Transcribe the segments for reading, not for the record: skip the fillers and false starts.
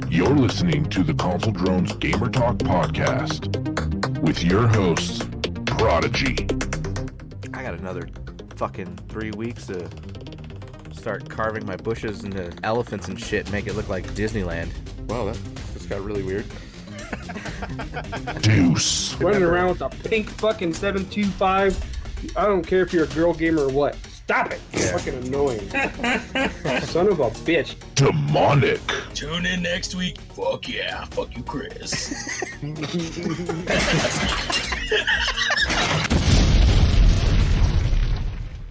You're listening to the Console Drones Gamer Talk podcast with your hosts, Prodigy. I got another fucking 3 weeks to start carving my bushes into elephants and shit and make it look like Disneyland. Wow, that just got really weird. Deuce. Running around with a pink fucking 725. I don't care if you're a girl gamer or what. Stop it! It's fucking annoying. Son of a bitch. Demonic. Tune in next week. Fuck yeah. Fuck you, Chris.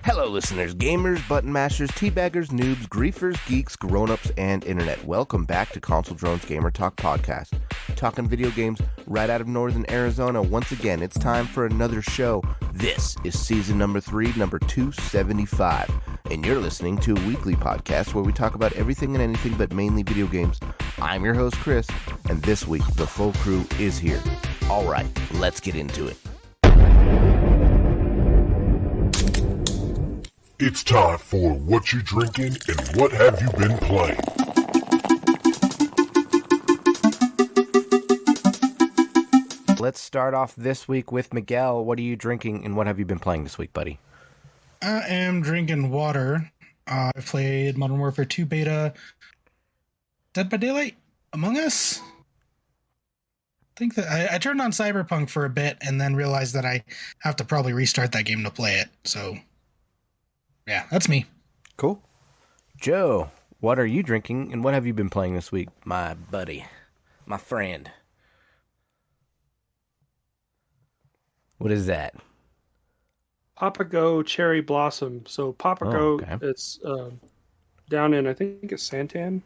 Hello, listeners, gamers, button mashers, teabaggers, noobs, griefers, geeks, grown-ups, and internet. Welcome back to Console Drones Gamer Talk podcast. Talking video games right out of northern Arizona. Once again, it's time for another show. This is season number 3, number 275. And you're listening to a weekly podcast where we talk about everything and anything but mainly video games. I'm your host, Chris, and this week, the full crew is here. All right, let's get into it. It's time for What You Drinking and What Have You Been Playing. Let's start off this week with Miguel. What are you drinking and what have you been playing this week, buddy? I am drinking water. I played Modern Warfare 2 beta, Dead by Daylight, Among Us. I think that I turned on Cyberpunk for a bit and then realized that I have to probably restart that game to play it. So, yeah, that's me. Cool. Joe, what are you drinking and what have you been playing this week, my buddy, my friend? What is that? Papago Cherry Blossom. So Papago, okay. It's down in, I think it's Santan.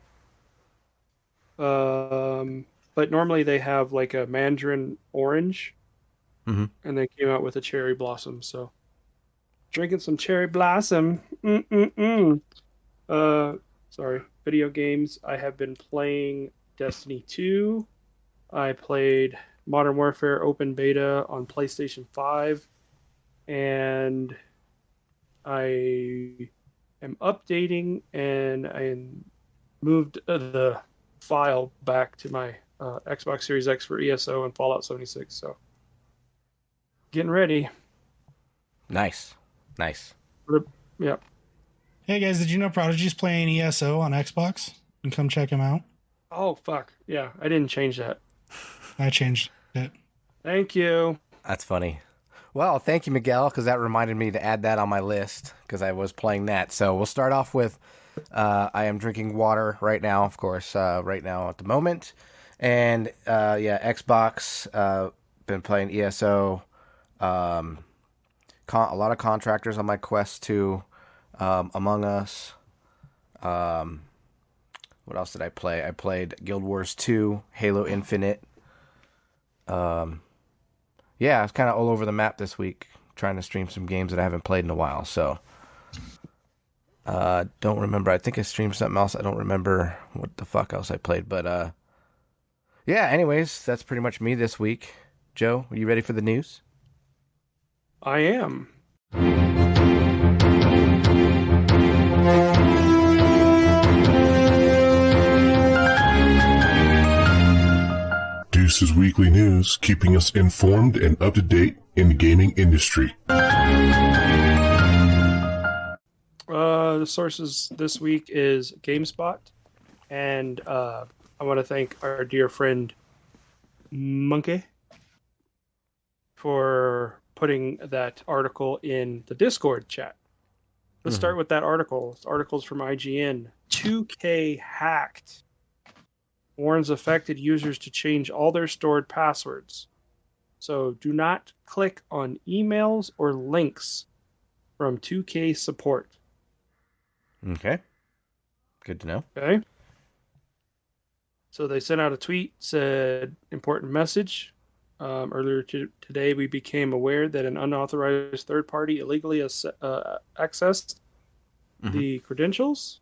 But normally they have like a mandarin orange. Mm-hmm. And they came out with a cherry blossom. So drinking some cherry blossom. Sorry. Video games. I have been playing Destiny 2. I played Modern Warfare Open Beta on PlayStation 5. And I am updating and I moved the file back to my Xbox Series X for ESO and Fallout 76. So getting ready. Nice. Yep. Hey guys, did you know Prodigy's playing ESO on Xbox? You can come check him out. Oh, fuck. Yeah, I didn't change that. I changed it. Thank you. That's funny. Well, thank you, Miguel, because that reminded me to add that on my list because I was playing that. So we'll start off with I am drinking water right now, of course, right now at the moment. And, Xbox, been playing ESO, a lot of contractors on my quest to Among Us. What else did I play? I played Guild Wars 2, Halo Infinite. Yeah, it's kind of all over the map this week, trying to stream some games that I haven't played in a while. So, don't remember. I think I streamed something else. I don't remember what the fuck else I played. But, yeah, anyways, that's pretty much me this week. Joe, are you ready for the news? I am. Deuce's Weekly News, keeping us informed and up to date in the gaming industry. The sources this week is GameSpot. And I want to thank our dear friend Monkey for putting that article in the Discord chat. Let's start with that article. This article's from IGN. 2K hacked. Warns affected users to change all their stored passwords. So do not click on emails or links from 2K support. Okay. Good to know. Okay. So they sent out a tweet, said, important message. Earlier today, we became aware that an unauthorized third party illegally accessed the credentials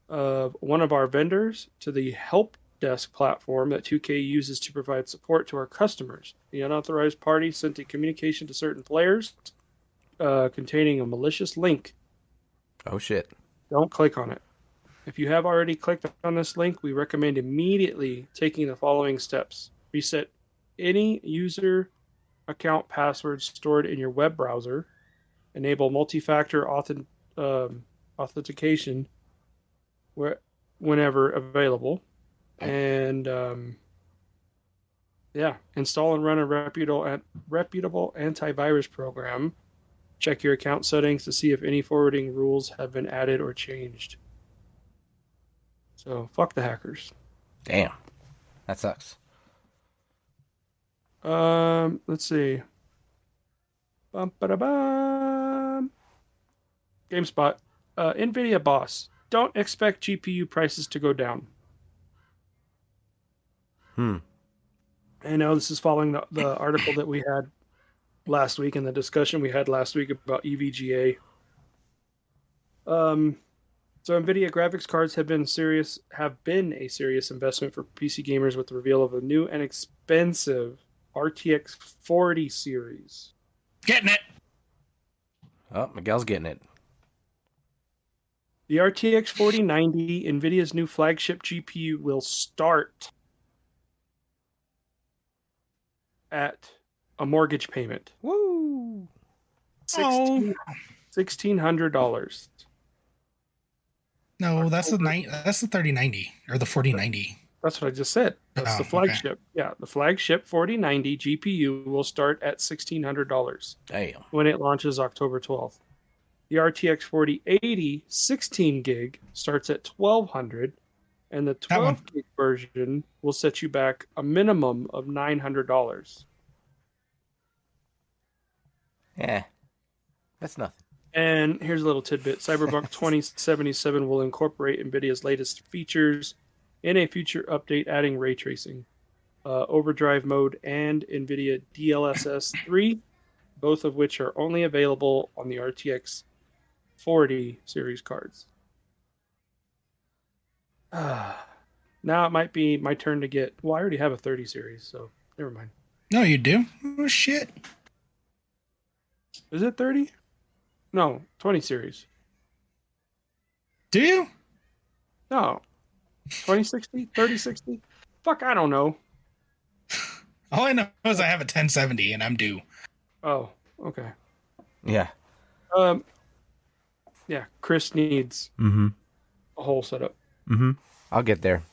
of one of our vendors to the help desk platform that 2K uses to provide support to our customers. The unauthorized party sent a communication to certain players containing a malicious link. Oh, shit. Don't click on it. If you have already clicked on this link, we recommend immediately taking the following steps. Reset any user account passwords stored in your web browser. Enable multi-factor authentication whenever available. And install and run a reputable antivirus program. Check your account settings to see if any forwarding rules have been added or changed. So, fuck the hackers. Damn. That sucks. Let's see. Bum-ba-da-bum. GameSpot. NVIDIA boss. Don't expect GPU prices to go down. I know this is following the article that we had last week and the discussion we had last week about EVGA. So NVIDIA graphics cards have been a serious investment for PC gamers with the reveal of a new and expensive RTX 40 series. Getting it. Oh, Miguel's getting it. The RTX 4090, NVIDIA's new flagship GPU, will start at a mortgage payment. Woo! $1,600. No, that's the 3090 or the 4090. That's what I just said. That's the flagship. Okay. Yeah, the flagship 4090 GPU will start at $1,600. Damn. When it launches October 12th. The RTX 4080 16 gig starts at $1,200, and the 12 gig version will set you back a minimum of $900. Yeah, that's nothing. And here's a little tidbit. Cyberpunk 2077 will incorporate NVIDIA's latest features in a future update, adding ray tracing, overdrive mode, and NVIDIA DLSS 3, both of which are only available on the RTX 40 series cards. Now it might be my turn to get... Well, I already have a 30 series, so never mind. No, you do? Oh, shit. Is it 30? No, 20 series. Do you? No. 2060? 3060? Fuck, I don't know. All I know is I have a 1070 and I'm due. Oh, okay. Yeah. Yeah, Chris needs a whole setup. I'll get there.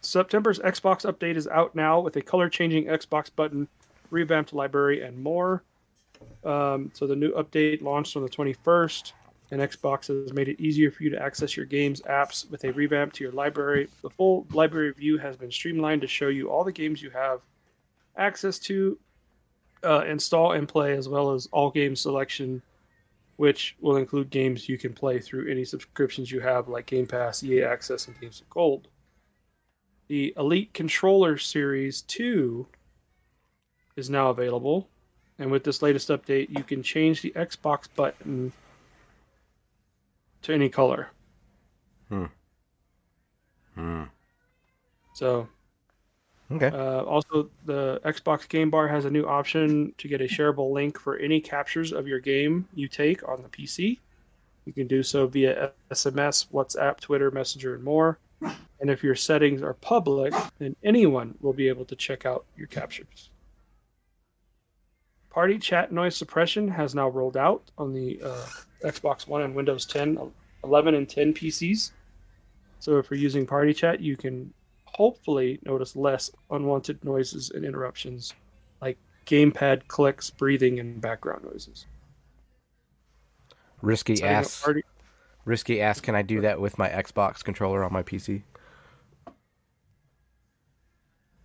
September's Xbox update is out now with a color-changing Xbox button, revamped library, and more. So the new update launched on the 21st, and Xbox has made it easier for you to access your games apps with a revamp to your library. The full library view has been streamlined to show you all the games you have access to, install and play, as well as all game selection, which will include games you can play through any subscriptions you have, like Game Pass, EA Access, and Games of Gold. The Elite Controller Series 2 is now available, and with this latest update, you can change the Xbox button to any color. So, okay. Also, the Xbox Game Bar has a new option to get a shareable link for any captures of your game you take on the PC. You can do so via SMS, WhatsApp, Twitter, Messenger, and more. And if your settings are public, then anyone will be able to check out your captures. Party chat noise suppression has now rolled out on the Xbox One and Windows 10, 11, and 10 PCs. So if you're using party chat, you can hopefully notice less unwanted noises and interruptions, like gamepad clicks, breathing, and background noises. Risky ass. Can I do that with my Xbox controller on my PC?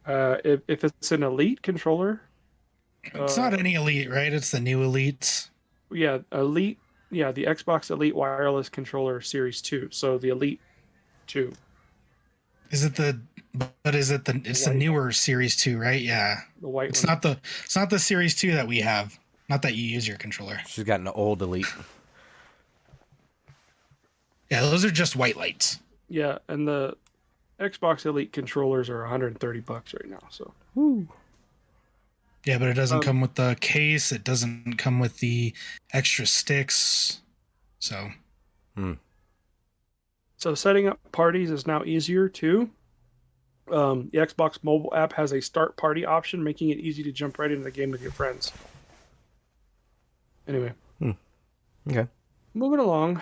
If it's an Elite controller... It's not any Elite, right? It's the new Elites. Yeah, Elite. Yeah, the Xbox Elite Wireless Controller Series 2. So the Elite 2. It's the newer Series 2, right? Yeah. The white it's one. It's not the Series 2 that we have. Not that you use your controller. She's got an old Elite. Yeah, those are just white lights. Yeah, and the Xbox Elite controllers are $130 right now. So. Woo. Yeah, but it doesn't come with the case. It doesn't come with the extra sticks. So. So setting up parties is now easier too. The Xbox mobile app has a start party option, making it easy to jump right into the game with your friends. Anyway. Okay. Moving along.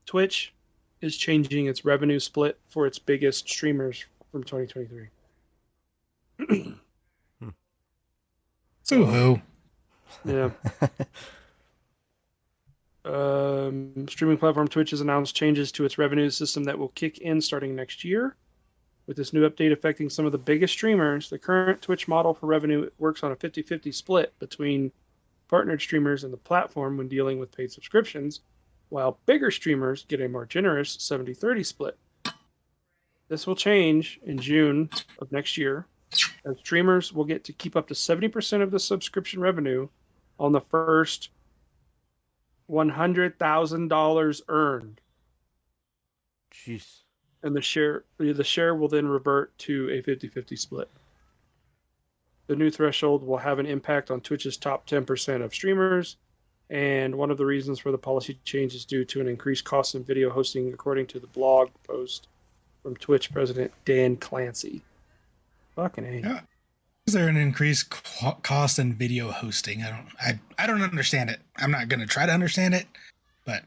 Twitch is changing its revenue split for its biggest streamers from 2023. Ooh-hoo. Yeah. Streaming platform Twitch has announced changes to its revenue system that will kick in starting next year. With this new update affecting some of the biggest streamers, the current Twitch model for revenue works on a 50-50 split between partnered streamers and the platform when dealing with paid subscriptions, while bigger streamers get a more generous 70-30 split. This will change in June of next year, as streamers will get to keep up to 70% of the subscription revenue on the first $100,000 earned. Jeez. And the share will then revert to a 50-50 split. The new threshold will have an impact on Twitch's top 10% of streamers, and one of the reasons for the policy change is due to an increased cost in video hosting, according to the blog post from Twitch president Dan Clancy. Fucking A. Yeah. Is there an increased cost in video hosting? I don't understand it. I'm not going to try to understand it, but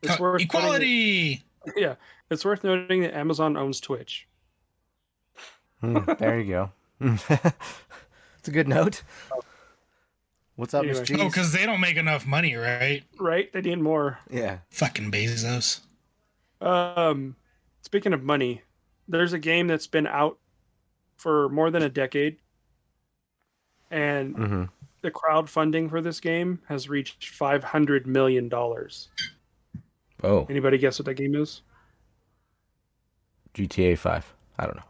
It's worth equality. Yeah, it's worth noting that Amazon owns Twitch. There you go. It's a good note. What's up, Miss Anyway. Cheese? Oh, because they don't make enough money, right? Right? They need more. Yeah. Fucking Bezos. Speaking of money, there's a game that's been out for more than a decade, and the crowdfunding for this game has reached $500 million. Oh. Anybody guess what that game is? GTA 5. I don't know.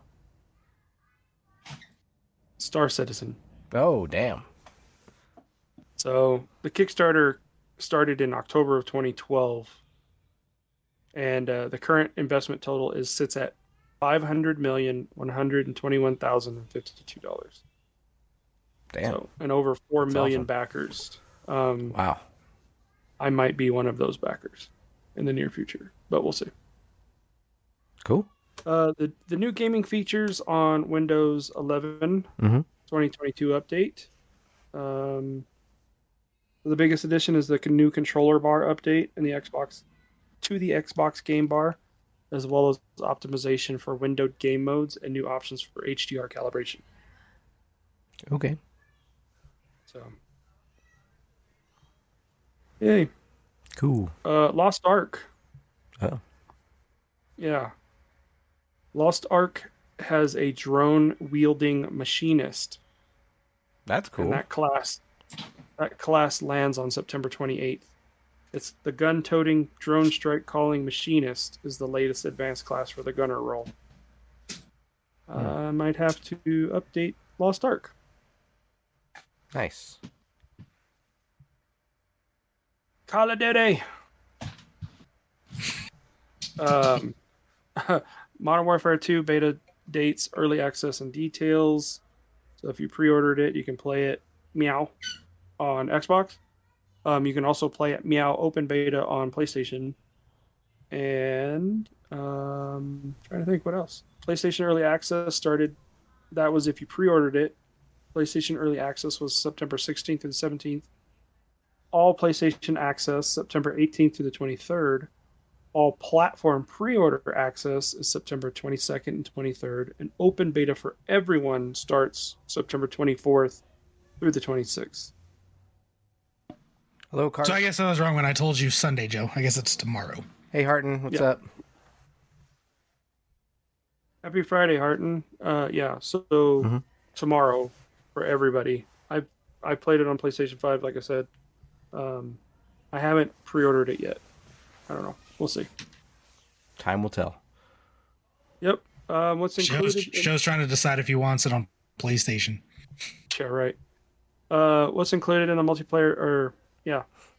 Star Citizen. Oh, damn. So the Kickstarter started in October of 2012, and the current investment total sits at $500,121,052. Damn. So, and over 4 That's million awesome. backers. Wow. I might be one of those backers in the near future, but we'll see. Cool. The new gaming features on Windows 11 2022 update. The biggest addition is the new controller bar update in the Xbox game bar, as well as optimization for windowed game modes and new options for HDR calibration. Okay. So, yay. Cool. Lost Ark. Oh. Yeah. Lost Ark has a drone wielding machinist. That's cool. And that class lands on September 28th. It's the gun-toting, drone strike-calling machinist is the latest advanced class for the gunner role. I might have to update Lost Ark. Nice. Call of Duty. Modern Warfare 2 beta dates, early access, and details. So if you pre-ordered it, you can play it meow on Xbox. You can also play it meow open beta on PlayStation. And trying to think what else. PlayStation early access started. That was if you pre-ordered it. PlayStation early access was September 16th and 17th. All PlayStation access September 18th to the 23rd. All platform pre-order access is September 22nd and 23rd. And open beta for everyone starts September 24th through the 26th. Hello, Carter. So I guess I was wrong when I told you Sunday, Joe. I guess it's tomorrow. Hey, Harton. What's Yeah. up? Happy Friday, Harton. So tomorrow for everybody. I played it on PlayStation 5, like I said. I haven't pre-ordered it yet. I don't know. We'll see. Time will tell. Yep. What's included? Joe's trying to decide if he wants it on PlayStation. Yeah, right. What's included in the multiplayer? Or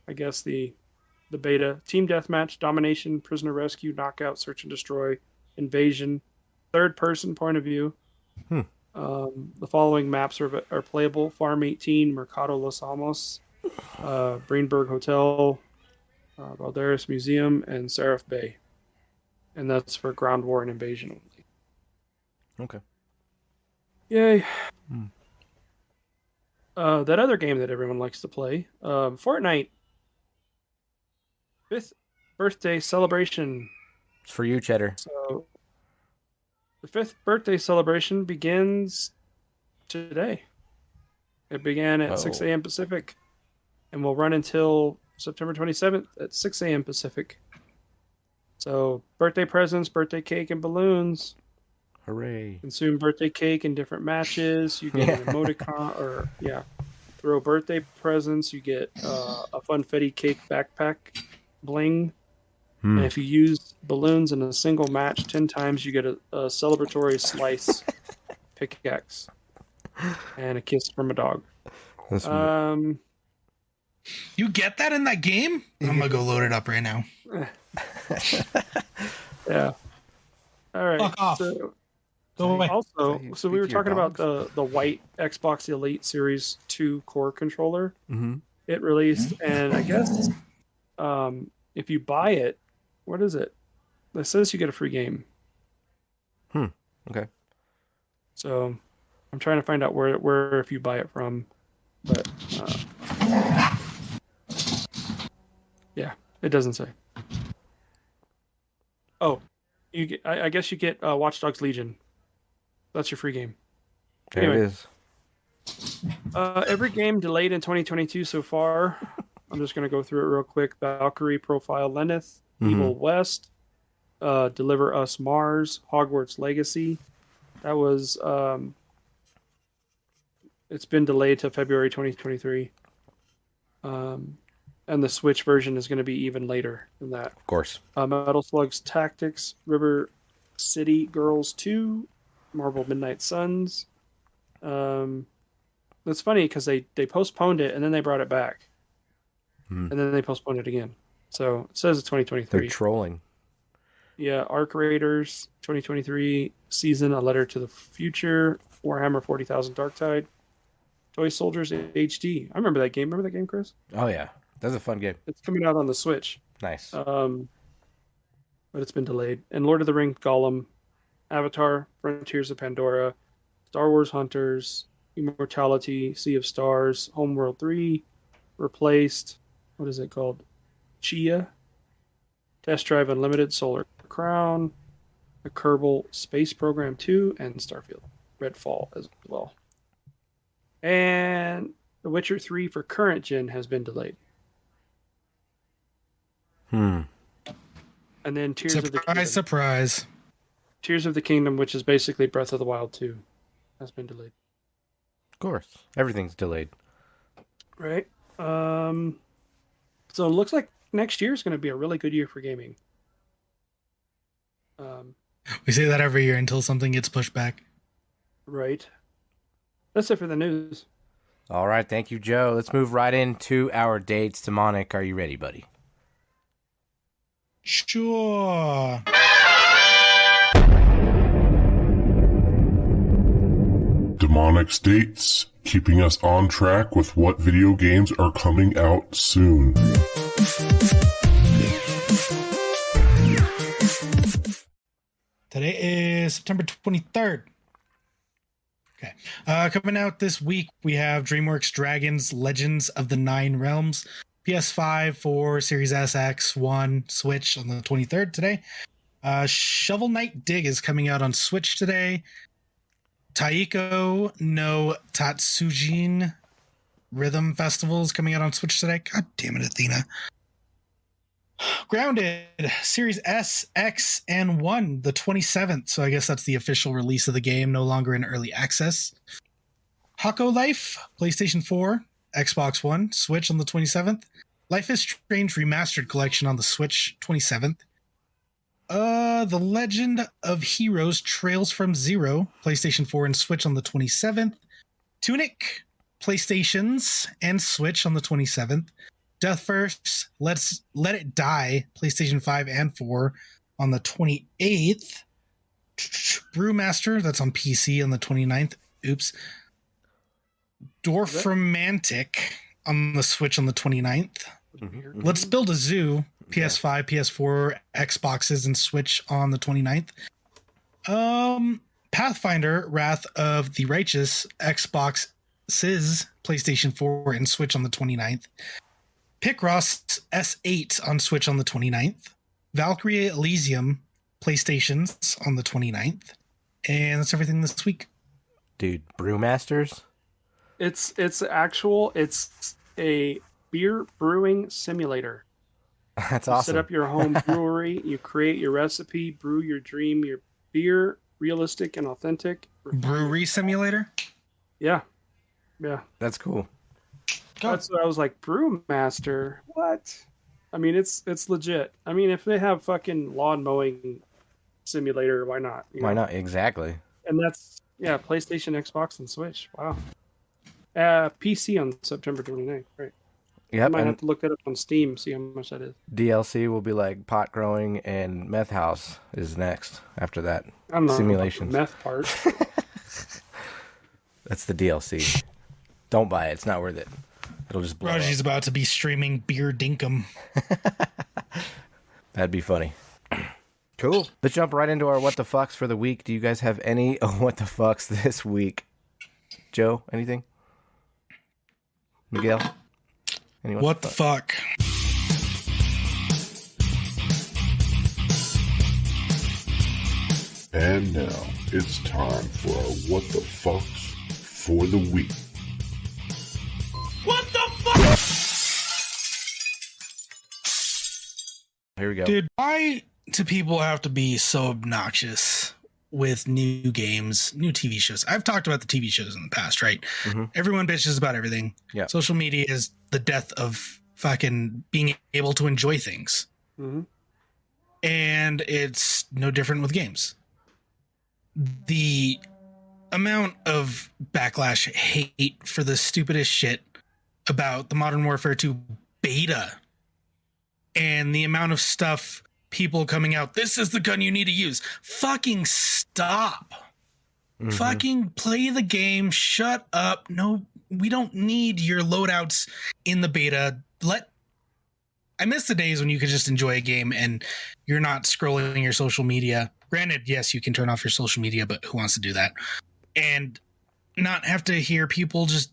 I guess the beta: team deathmatch, domination, prisoner rescue, knockout, search and destroy, invasion, third-person point of view. The following maps are playable: Farm 18, Mercado Los Alamos, Greenberg Hotel, Balderas Museum, and Seraph Bay. And that's for ground war and invasion only. Okay. Yay. That other game that everyone likes to play, Fortnite. 5th birthday celebration. It's for you, Cheddar. So the 5th birthday celebration begins today. It began at 6 a.m. Pacific and will run until September 27th at 6 a.m. Pacific. So birthday presents, birthday cake, and balloons. Hooray. Consume birthday cake in different matches. You get an emoticon, throw birthday presents. You get a funfetti cake backpack bling. And if you use balloons in a single match 10 times, you get a celebratory slice pickaxe and a kiss from a dog. That's You get that in that game? I'm gonna go load it up right now. Yeah. All right. Fuck off. Go away. Also, so we were talking about the white Xbox Elite Series 2 core controller. Mm-hmm. It released, and I guess if you buy it, what is it? It says you get a free game. Okay. So I'm trying to find out where if you buy it from, but yeah, it doesn't say. Oh, you get, I guess you get Watch Dogs Legion. That's your free game. There Anyway. it is. Every game delayed in 2022 so far. I'm just going to go through it real quick. Valkyrie Profile Lenneth, Evil West, Deliver Us Mars, Hogwarts Legacy. That was it's been delayed to February 2023. And the Switch version is going to be even later than that. Of course. Metal Slugs Tactics, River City Girls 2, Marvel Midnight Suns. It's funny because they postponed it and then they brought it back. And then they postponed it again. So it says it's 2023. They're trolling. Yeah, Arc Raiders 2023 season, A Letter to the Future, Warhammer 40,000 Darktide, Toy Soldiers HD. I remember that game. Remember that game, Chris? Oh, yeah. That's a fun game. It's coming out on the Switch. Nice. But it's been delayed. And Lord of the Rings Gollum, Avatar, Frontiers of Pandora, Star Wars Hunters, Immortality, Sea of Stars, Homeworld 3, Replaced, what is it called? Chia, Test Drive Unlimited, Solar Crown, the Kerbal Space Program 2, and Starfield Redfall as well. And The Witcher 3 for current gen has been delayed. And then Tears of the Kingdom. Surprise. Tears of the Kingdom, which is basically Breath of the Wild 2, has been delayed. Of course. Everything's delayed. Right. So it looks like next year is going to be a really good year for gaming. We say that every year until something gets pushed back. Right. That's it for the news. All right. Thank you, Joe. Let's move right into our dates. Demonic, are you ready, buddy? Sure. Demonic's dates, keeping us on track with what video games are coming out soon. Today is September 23rd. Okay. Coming out this week, we have DreamWorks Dragons Legends of the Nine Realms. PS5 for Series S, X, One, Switch on the 23rd today. Shovel Knight Dig is coming out on Switch today. Taiko no Tatsujin Rhythm Festival is coming out on Switch today. God damn it, Athena. Grounded, Series S, X, and One, the 27th. So I guess that's the official release of the game, no longer in early access. Hako Life, PlayStation 4, Xbox One, Switch on the 27th. Life is Strange Remastered Collection on the Switch, 27th. The Legend of Heroes Trails from Zero, PlayStation 4 and Switch on the 27th. Tunic, PlayStations and Switch on the 27th. Death First, Let It Die, PlayStation 5 and 4 on the 28th. Brewmaster, that's on PC on the 29th. Oops. Dwarfromantic on the Switch on the 29th. Let's Build a Zoo PS5, PS4, Xboxes, and Switch on the 29th. Pathfinder, Wrath of the Righteous, Xboxes, PlayStation 4, and Switch on the 29th. Picross S8 on Switch on the 29th. Valkyrie Elysium, PlayStations on the 29th. And that's everything this week. Dude, Brewmasters? It's a beer brewing simulator. That's You awesome. set up your home brewery, you create your recipe, brew your dream, your beer, realistic and authentic. Brewery Simulator? Yeah. That's cool. That's what I was like, Brewmaster? What? I mean, it's legit. I mean, if they have fucking lawn mowing simulator, why not? You Why know? not? Exactly. And that's, PlayStation, Xbox, and Switch. Wow. PC on September 29th. Right. I Yep, might and have to look that up on Steam, see how much that is. DLC will be like pot growing, and meth house is next after that. I don't know. Simulations. The meth part. That's the DLC. Don't buy it. It's not worth it. It'll just blow Raji's up. about to be streaming Beer Dinkum. That'd be funny. Cool. Let's jump right into our what the fucks for the week. Do you guys have any what the fucks this week? Joe, anything? Miguel? Anyone? What the fuck? And now it's time for our What the Fucks for the week. Here we go. Dude, why do people have to be so obnoxious with new games, new TV shows? I've talked about the TV shows in the past, right? Mhm. Everyone bitches about everything. Yeah. Social media is the death of fucking being able to enjoy things. Mm-hmm. And it's no different with games. The amount of backlash, hate for the stupidest shit about the Modern Warfare 2 beta, and the amount of stuff people coming out, this is the gun you need to use. Fucking stop. Mhm. Fucking play the game. Shut up. No, we don't need your loadouts in the beta. I miss the days when you could just enjoy a game and you're not scrolling your social media. Granted, yes, you can turn off your social media, but who wants to do that? And not have to hear people just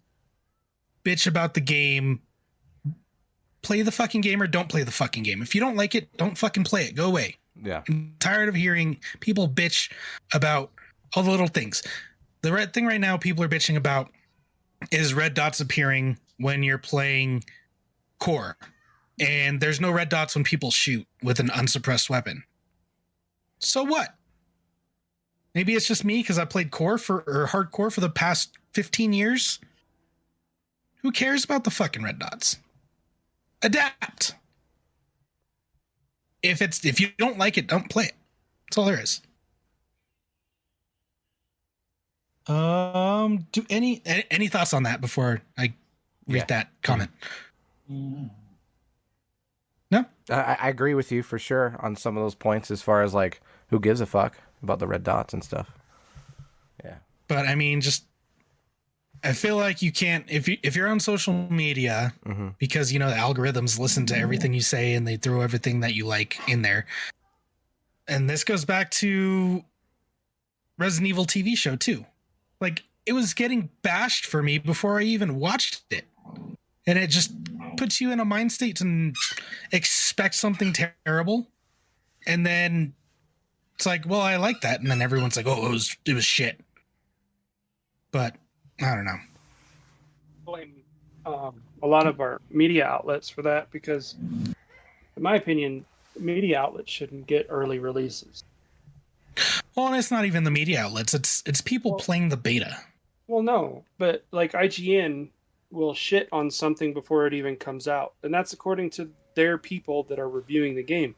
bitch about the game. Play the fucking game or don't play the fucking game. If you don't like it, don't fucking play it. Go away. Yeah. I'm tired of hearing people bitch about all the little things. The red thing right now people are bitching about is red dots appearing when you're playing core. And there's no red dots when people shoot with an unsuppressed weapon. So what? Maybe it's just me because I played core or hardcore for the past 15 years. Who cares about the fucking red dots? Adapt. If you don't like it, don't play it. That's all there is. Do any thoughts on that before I read that comment? No? I agree with you for sure on some of those points as far as like who gives a fuck about the red dots and stuff. Yeah. But I mean, I feel like you can't if you're on social media because the algorithms listen to everything you say and they throw everything that you like in there. And this goes back to Resident Evil TV show too. Like it was getting bashed for me before I even watched it. And it just puts you in a mind state to expect something terrible. And then it's like, well, I like that. And then everyone's like, oh, it was shit. But I don't know. Blame a lot of our media outlets for that because, in my opinion, media outlets shouldn't get early releases. Well, and it's not even the media outlets. It's people playing the beta. Well, no, but like IGN will shit on something before it even comes out, and that's according to their people that are reviewing the game.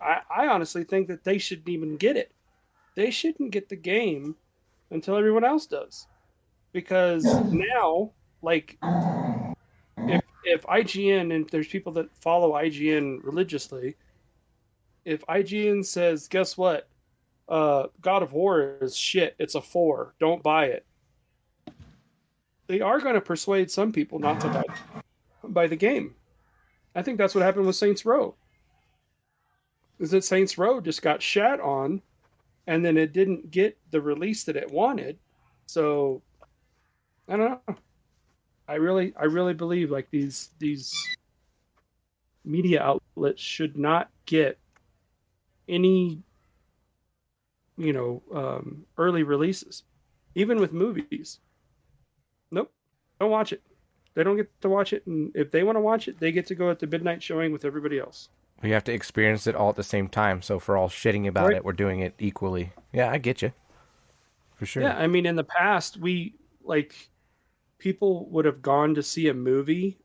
I honestly think that they shouldn't even get it. They shouldn't get the game until everyone else does, because now, like, if IGN, and there's people that follow IGN religiously, if IGN says, guess what, God of War is shit, it's a 4, don't buy it, they are going to persuade some people not to buy the game. I think that's what happened with Saints Row. is that Saints Row just got shat on, and then it didn't get the release that it wanted. So I don't know. I really believe like these media outlets should not get any early releases, even with movies. Nope, don't watch it. They don't get to watch it, and if they want to watch it, they get to go at the midnight showing with everybody else. We have to experience it all at the same time. So for all shitting about it, we're doing it equally. Yeah, I get you. For sure. Yeah, I mean, in the past, people would have gone to see a movie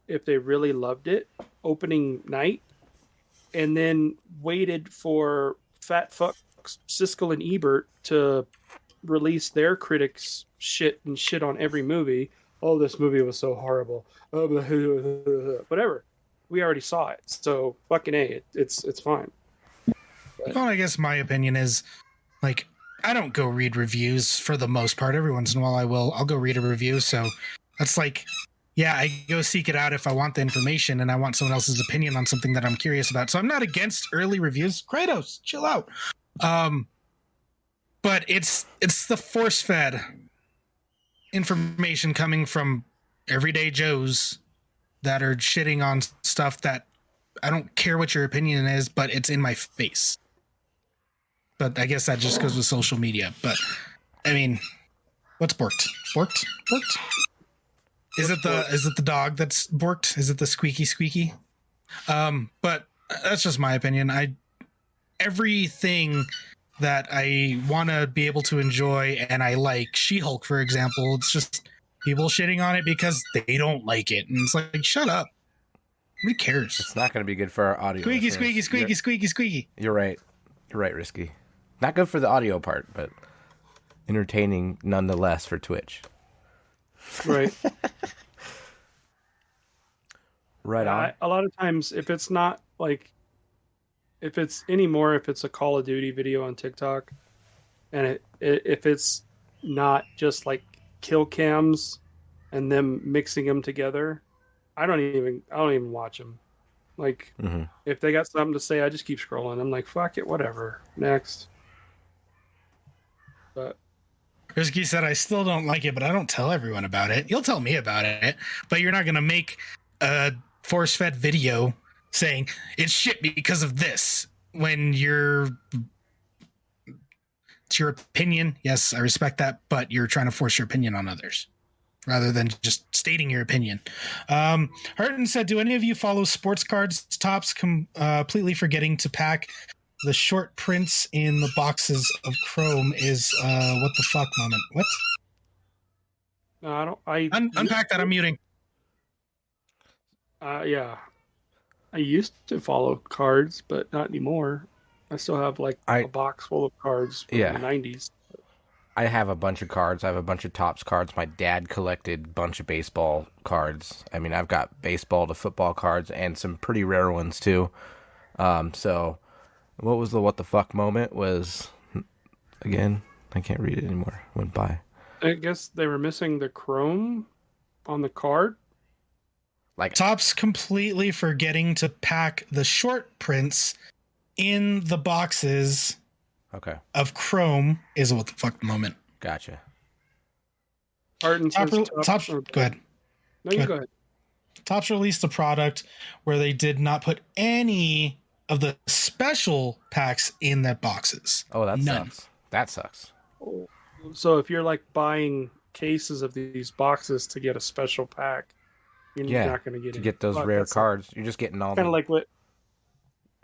if they really loved it opening night, and then waited for fat fucks Siskel and Ebert to release their critics shit on every movie. Oh, this movie was so horrible. Oh, whatever. We already saw it, so fucking A, it's fine. But, well, I guess my opinion is, like, I don't go read reviews for the most part. Every once in a while I'll go read a review. So that's like, yeah, I go seek it out if I want the information and I want someone else's opinion on something that I'm curious about. So I'm not against early reviews. Kratos, chill out. But it's the force-fed information coming from everyday Joes that are shitting on stuff that I don't care what your opinion is, but it's in my face. But I guess that just goes with social media. But I mean, what's borked? Borked? Borked? Is it the dog that's borked? Is it the squeaky? But that's just my opinion. Everything that I want to be able to enjoy, and I like She-Hulk, for example, it's just people shitting on it because they don't like it, and it's like, shut up. Who cares? It's not going to be good for our audio. Squeaky. You're right. You're right, Risky. Not good for the audio part, but entertaining nonetheless for Twitch. Right. Right on. A lot of times, if it's not like, if it's a Call of Duty video on TikTok, and if it's not just like kill cams and them mixing them together, I don't even watch them. Like, if they got something to say, I just keep scrolling. I'm like, fuck it, whatever. Next. But Risky said, I still don't like it, but I don't tell everyone about it. You'll tell me about it, but you're not going to make a force-fed video saying it's shit because of this when it's your opinion. Yes, I respect that, but you're trying to force your opinion on others rather than just stating your opinion. Harton said, do any of you follow sports cards tops completely forgetting to pack the short prints in the boxes of Chrome is what the fuck moment? What? no, I don't. Unpack that. I'm muting. Yeah. I used to follow cards, but not anymore. I still have like a box full of cards from the 90s. I have a bunch of cards. I have a bunch of Topps cards. My dad collected a bunch of baseball cards. I mean, I've got baseball to football cards and some pretty rare ones too. So what was the what the fuck moment was, again, I can't read it anymore. Went by. I guess they were missing the chrome on the card. Like Topps completely forgetting to pack the short prints in the boxes of Chrome is a what the fuck moment. Gotcha. Topps, go ahead. No, you go ahead. Topps released a product where they did not put any of the special packs in the boxes. Oh, that sucks. That sucks. So if you're like buying cases of these boxes to get a special pack, you're not going to get those rare cards. You're just getting all kind of like what.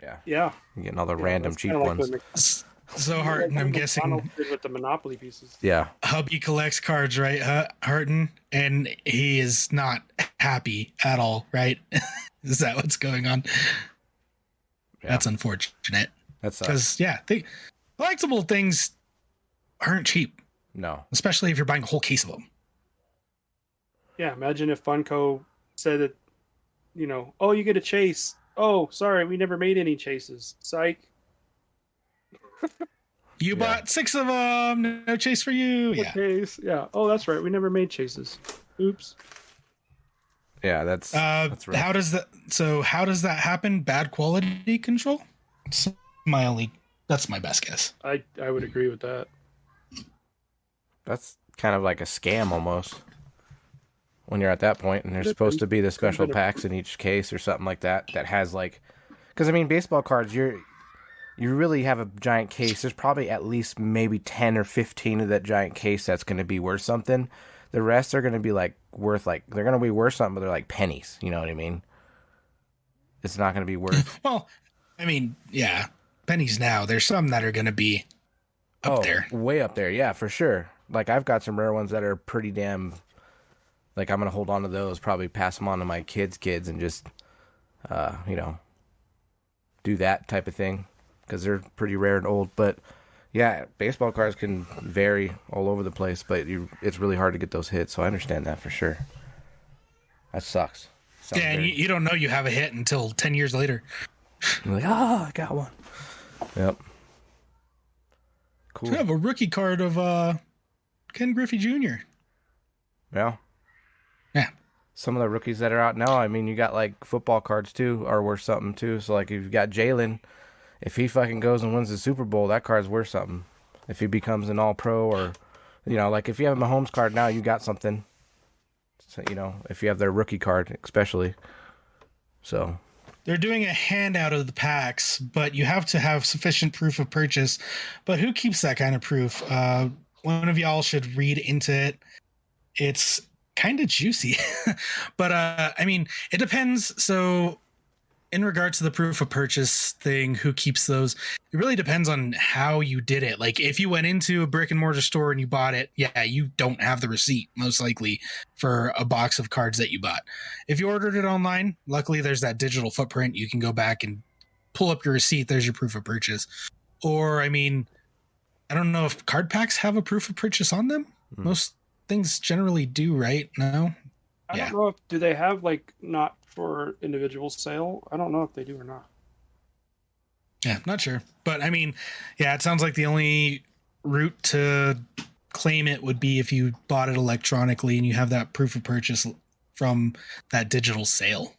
Yeah. You're getting all the random cheap ones. So Harton, I'm guessing with the Monopoly pieces. Yeah. Hubby collects cards, right, Harton? And he is not happy at all, right? Is that what's going on? Yeah. That's unfortunate. That's because collectible things aren't cheap. No, especially if you're buying a whole case of them. Yeah, imagine if Funko said that, oh, you get a chase. Oh, sorry, we never made any chases. Psych. You bought 6 of them. No chase for you. Yeah. Chase. Yeah. Oh, that's right. We never made chases. Oops. Yeah, that's right. How does that happen? Bad quality control? That's my best guess. I would agree with that. That's kind of like a scam almost. When you're at that point, and there's supposed to be the special packs in each case or something like that has like, because I mean, baseball cards, you really have a giant case. There's probably at least maybe 10 or 15 of that giant case that's going to be worth something. The rest are going to be like worth they're going to be worth something, but they're like pennies. You know what I mean? It's not going to be worth. Well, I mean, yeah, pennies now. There's some that are going to be up there, way up there. Yeah, for sure. Like I've got some rare ones that are pretty damn. Like, I'm going to hold on to those, probably pass them on to my kids, and just, do that type of thing. Because they're pretty rare and old. But, yeah, baseball cards can vary all over the place. But it's really hard to get those hits. So I understand that for sure. That sucks. Yeah, and you don't know you have a hit until 10 years later. You're like, I got one. Yep. Cool. I have a rookie card of Ken Griffey Jr. Yeah. Yeah. Some of the rookies that are out now, I mean, you got like football cards too, are worth something too. So like if you've got Jalen, if he fucking goes and wins the Super Bowl, that card's worth something. If he becomes an all-pro or, like if you have a Mahomes card now, you got something. So, if you have their rookie card, especially. So. They're doing a handout of the packs, but you have to have sufficient proof of purchase. But who keeps that kind of proof? One of y'all should read into it. It's kind of juicy. But I mean, it depends. So in regards to the proof of purchase thing, who keeps those? It really depends on how you did it. Like if you went into a brick and mortar store and you bought it, yeah, you don't have the receipt most likely for a box of cards that you bought. If you ordered it online, luckily there's that digital footprint. You can go back and pull up your receipt. There's your proof of purchase. Or, I mean, I don't know if card packs have a proof of purchase on them. Most things generally do, right? No? I don't know do they have like not for individual sale? I don't know if they do or not. Yeah, not sure. But I mean, yeah, it sounds like the only route to claim it would be if you bought it electronically and you have that proof of purchase from that digital sale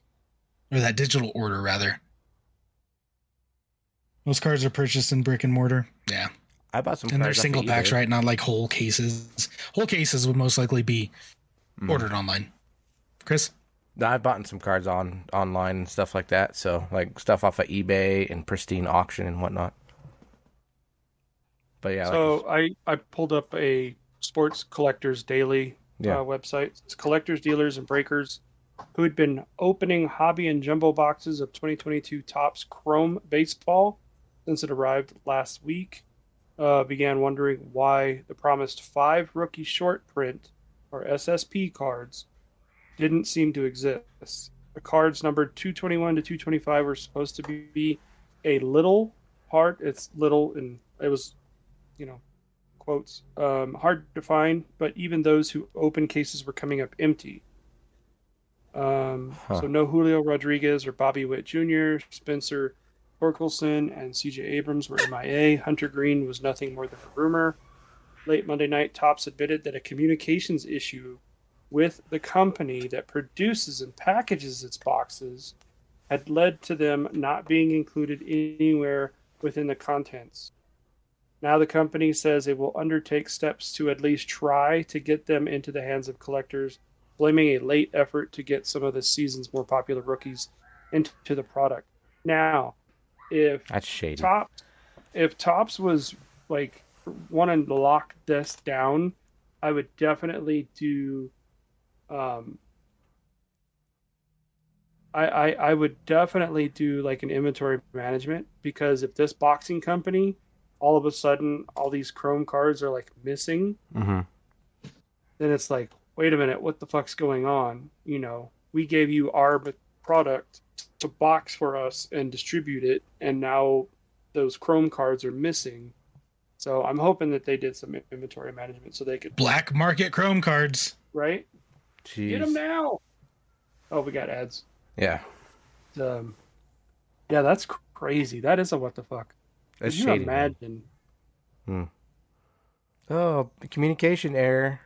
or that digital order rather. Most cards are purchased in brick and mortar. Yeah. I bought some and they're cards single packs, right? Not like whole cases. Whole cases would most likely be ordered online. Chris? I've bought some cards online and stuff like that. So, like, stuff off of eBay and pristine auction and whatnot. But, yeah. So, I pulled up a Sports Collectors Daily website. It's collectors, dealers, and breakers who had been opening hobby and jumbo boxes of 2022 Topps Chrome Baseball since it arrived last week. Began wondering why the promised 5 rookie short print, or SSP cards, didn't seem to exist. The cards numbered 221 to 225 were supposed to be a little hard. It's little, and it was, quotes, hard to find, but even those who opened cases were coming up empty. So no Julio Rodriguez or Bobby Witt Jr., Spencer Torkelson and CJ Abrams were MIA. Hunter Green was nothing more than a rumor. Late Monday night, Topps admitted that a communications issue with the company that produces and packages its boxes had led to them not being included anywhere within the contents. Now the company says it will undertake steps to at least try to get them into the hands of collectors, blaming a late effort to get some of the season's more popular rookies into the product. Now, if that's shady. If Topps was like wanting to lock this down, I would definitely do. I would definitely do like an inventory management, because if this boxing company, all of a sudden all these Chrome cards are like missing, then it's like, wait a minute, what the fuck's going on? We gave you our product to box for us and distribute it, and now those Chrome cards are missing. So I'm hoping that they did some inventory management so they could black market Chrome cards, right? Jeez. Get them now. Oh, we got ads. Yeah. Yeah, that's crazy. That is a what the fuck. That's Could you shady. Imagine. Oh, communication error.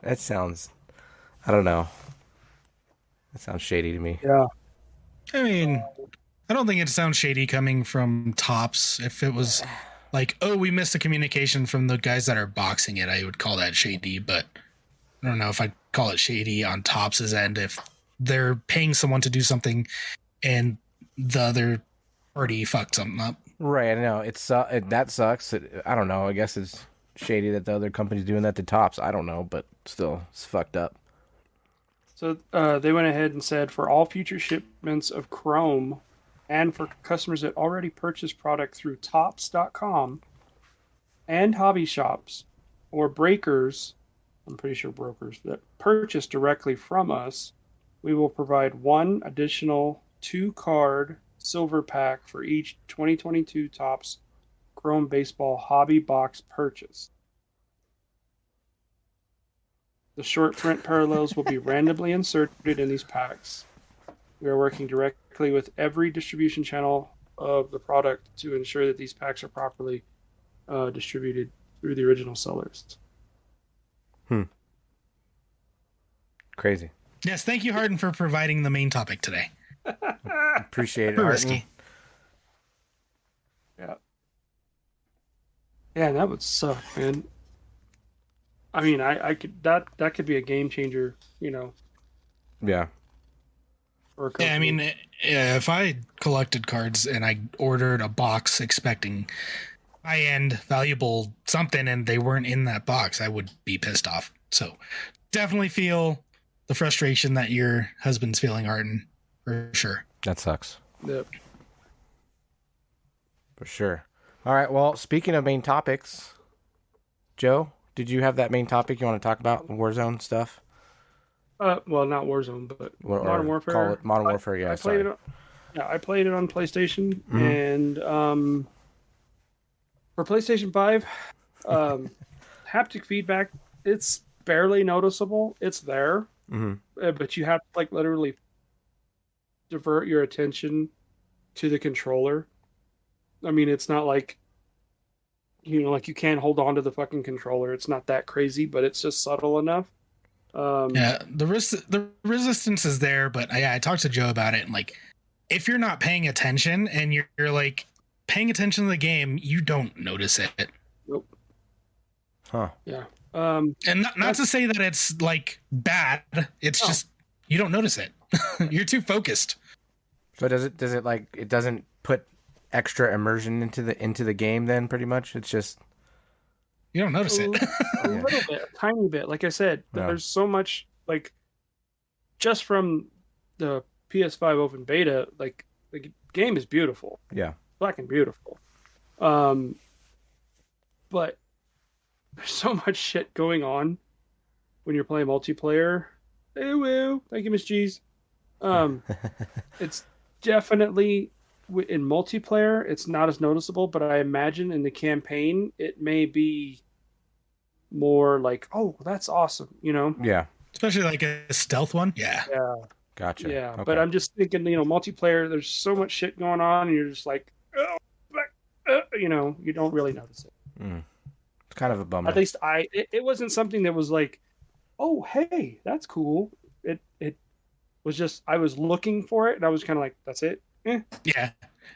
That sounds. I don't know. That sounds shady to me. Yeah. I mean, I don't think it sounds shady coming from Tops. If it was like, oh, we missed the communication from the guys that are boxing it, I would call that shady. But I don't know if I'd call it shady on Tops' end if they're paying someone to do something and the other party fucked something up. Right, I know. That sucks. I don't know. I guess it's shady that the other company's doing that to Tops. I don't know, but still, it's fucked up. So they went ahead and said for all future shipments of Chrome and for customers that already purchased product through Tops.com and hobby shops or breakers, I'm pretty sure brokers, that purchase directly from us, we will provide one additional 2-card silver pack for each 2022 Topps Chrome Baseball hobby box purchase. The short print parallels will be randomly inserted in these packs. We are working directly with every distribution channel of the product to ensure that these packs are properly distributed through the original sellers. Crazy. Yes, thank you, Harden, for providing the main topic today. Appreciate it, Risky. Yeah. Yeah, that would suck, man. I mean, I could that could be a game changer, you know. Yeah. For a Yeah, I company. mean, if I collected cards and I ordered a box expecting high-end, valuable something and they weren't in that box, I would be pissed off. So definitely feel the frustration that your husband's feeling, Arden, for sure. That sucks. Yep. For sure. All right, well, speaking of main topics, Joe, did you have that main topic you want to talk about? Warzone stuff? Well, not Warzone, but Or Modern Warfare. Call it Modern Warfare, yeah, I sorry. played it. I played it on PlayStation, Mhm. and for PlayStation 5, haptic feedback, it's barely noticeable. It's there, but you have to like literally divert your attention to the controller. I mean, it's not like, you know, like you can't hold on to the fucking controller. It's not that crazy, but it's just subtle enough. Yeah, the resistance is there, but I talked to Joe about it, and like, if you're not paying attention and you're like paying attention to the game, you don't notice it. Nope. Huh. Yeah. And not to say that it's like bad. It's just you don't notice it. You're too focused. So does it like it doesn't put extra immersion into the game then pretty much? It's just You don't notice it. A little bit, a tiny bit. Like I said, Yeah. there's so much, like, just from the PS5 open beta, like, the game is beautiful. yeah. Black and beautiful. But there's so much shit going on when you're playing multiplayer. Hey, woo. Thank you, Miss G's. It's definitely in multiplayer, it's not as noticeable, but I imagine in the campaign, it may be more like, oh, that's awesome, you know? Yeah. Especially like a stealth one. Yeah. Yeah. Gotcha. Yeah. Okay. But I'm just thinking, you know, multiplayer, there's so much shit going on, and you're just like, oh, you know, you don't really notice it. It's kind of a bummer. At least it wasn't something that was like, oh, hey, that's cool. It was just, I was looking for it, and I was kind of like, that's it. Yeah.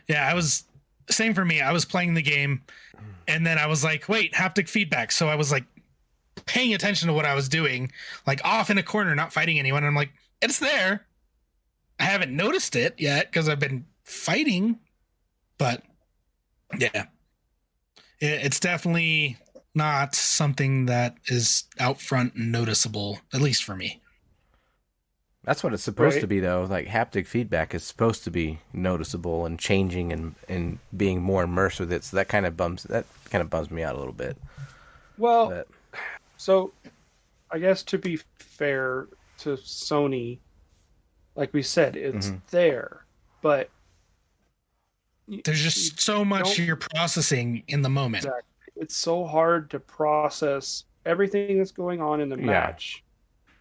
I was same for me. I was playing the game and then I was like, wait, haptic feedback. So I was like paying attention to what I was doing, like off in a corner, not fighting anyone. And I'm like, it's there. I haven't noticed it yet because I've been fighting, but yeah, it's definitely not something that is out front and noticeable, at least for me. That's what it's supposed Right. to be, though. Like, haptic feedback is supposed to be noticeable and changing and being more immersed with it. So that kind of bums me out a little bit. Well, But, so I guess to be fair to Sony, like we said, it's there, but There's just so much don't- you're processing in the moment. exactly, it's so hard to process everything that's going on in the Yeah. match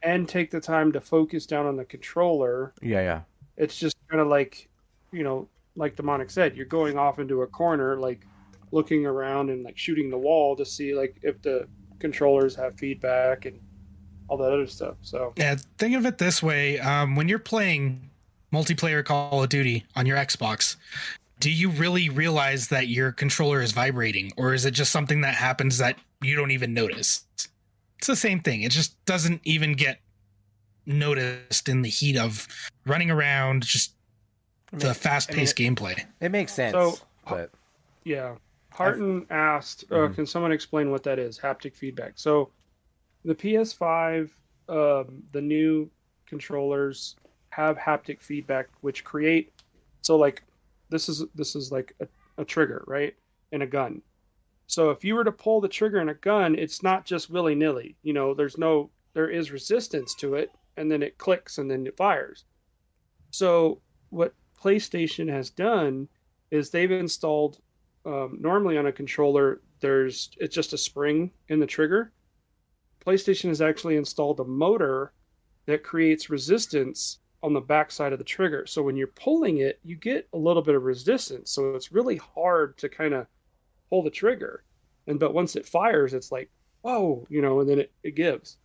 and take the time to focus down on the controller. yeah. It's just kind of like, you know, like Demonic said, you're going off into a corner, like looking around and like shooting the wall to see like if the controllers have feedback and all that other stuff. So Yeah, think of it this way: when you're playing multiplayer Call of Duty on your Xbox, do you really realize that your controller is vibrating, or is it just something that happens that you don't even notice? It's the same thing. It just doesn't even get noticed in the heat of running around, just the fast-paced gameplay. It makes sense. So, but yeah. Harton asked, can someone explain what that is, haptic feedback? So the PS5, the new controllers have haptic feedback, which create, so like this is like a trigger, right? In a gun. So if you were to pull the trigger in a gun, it's not just willy-nilly. You know, there is resistance to it, and then it clicks and then it fires. So what PlayStation has done is they've installed, normally on a controller, it's just a spring in the trigger. PlayStation has actually installed a motor that creates resistance on the backside of the trigger. So when you're pulling it, you get a little bit of resistance. So it's really hard to kind of pull the trigger. But once it fires, it's like, whoa, you know, and then it gives.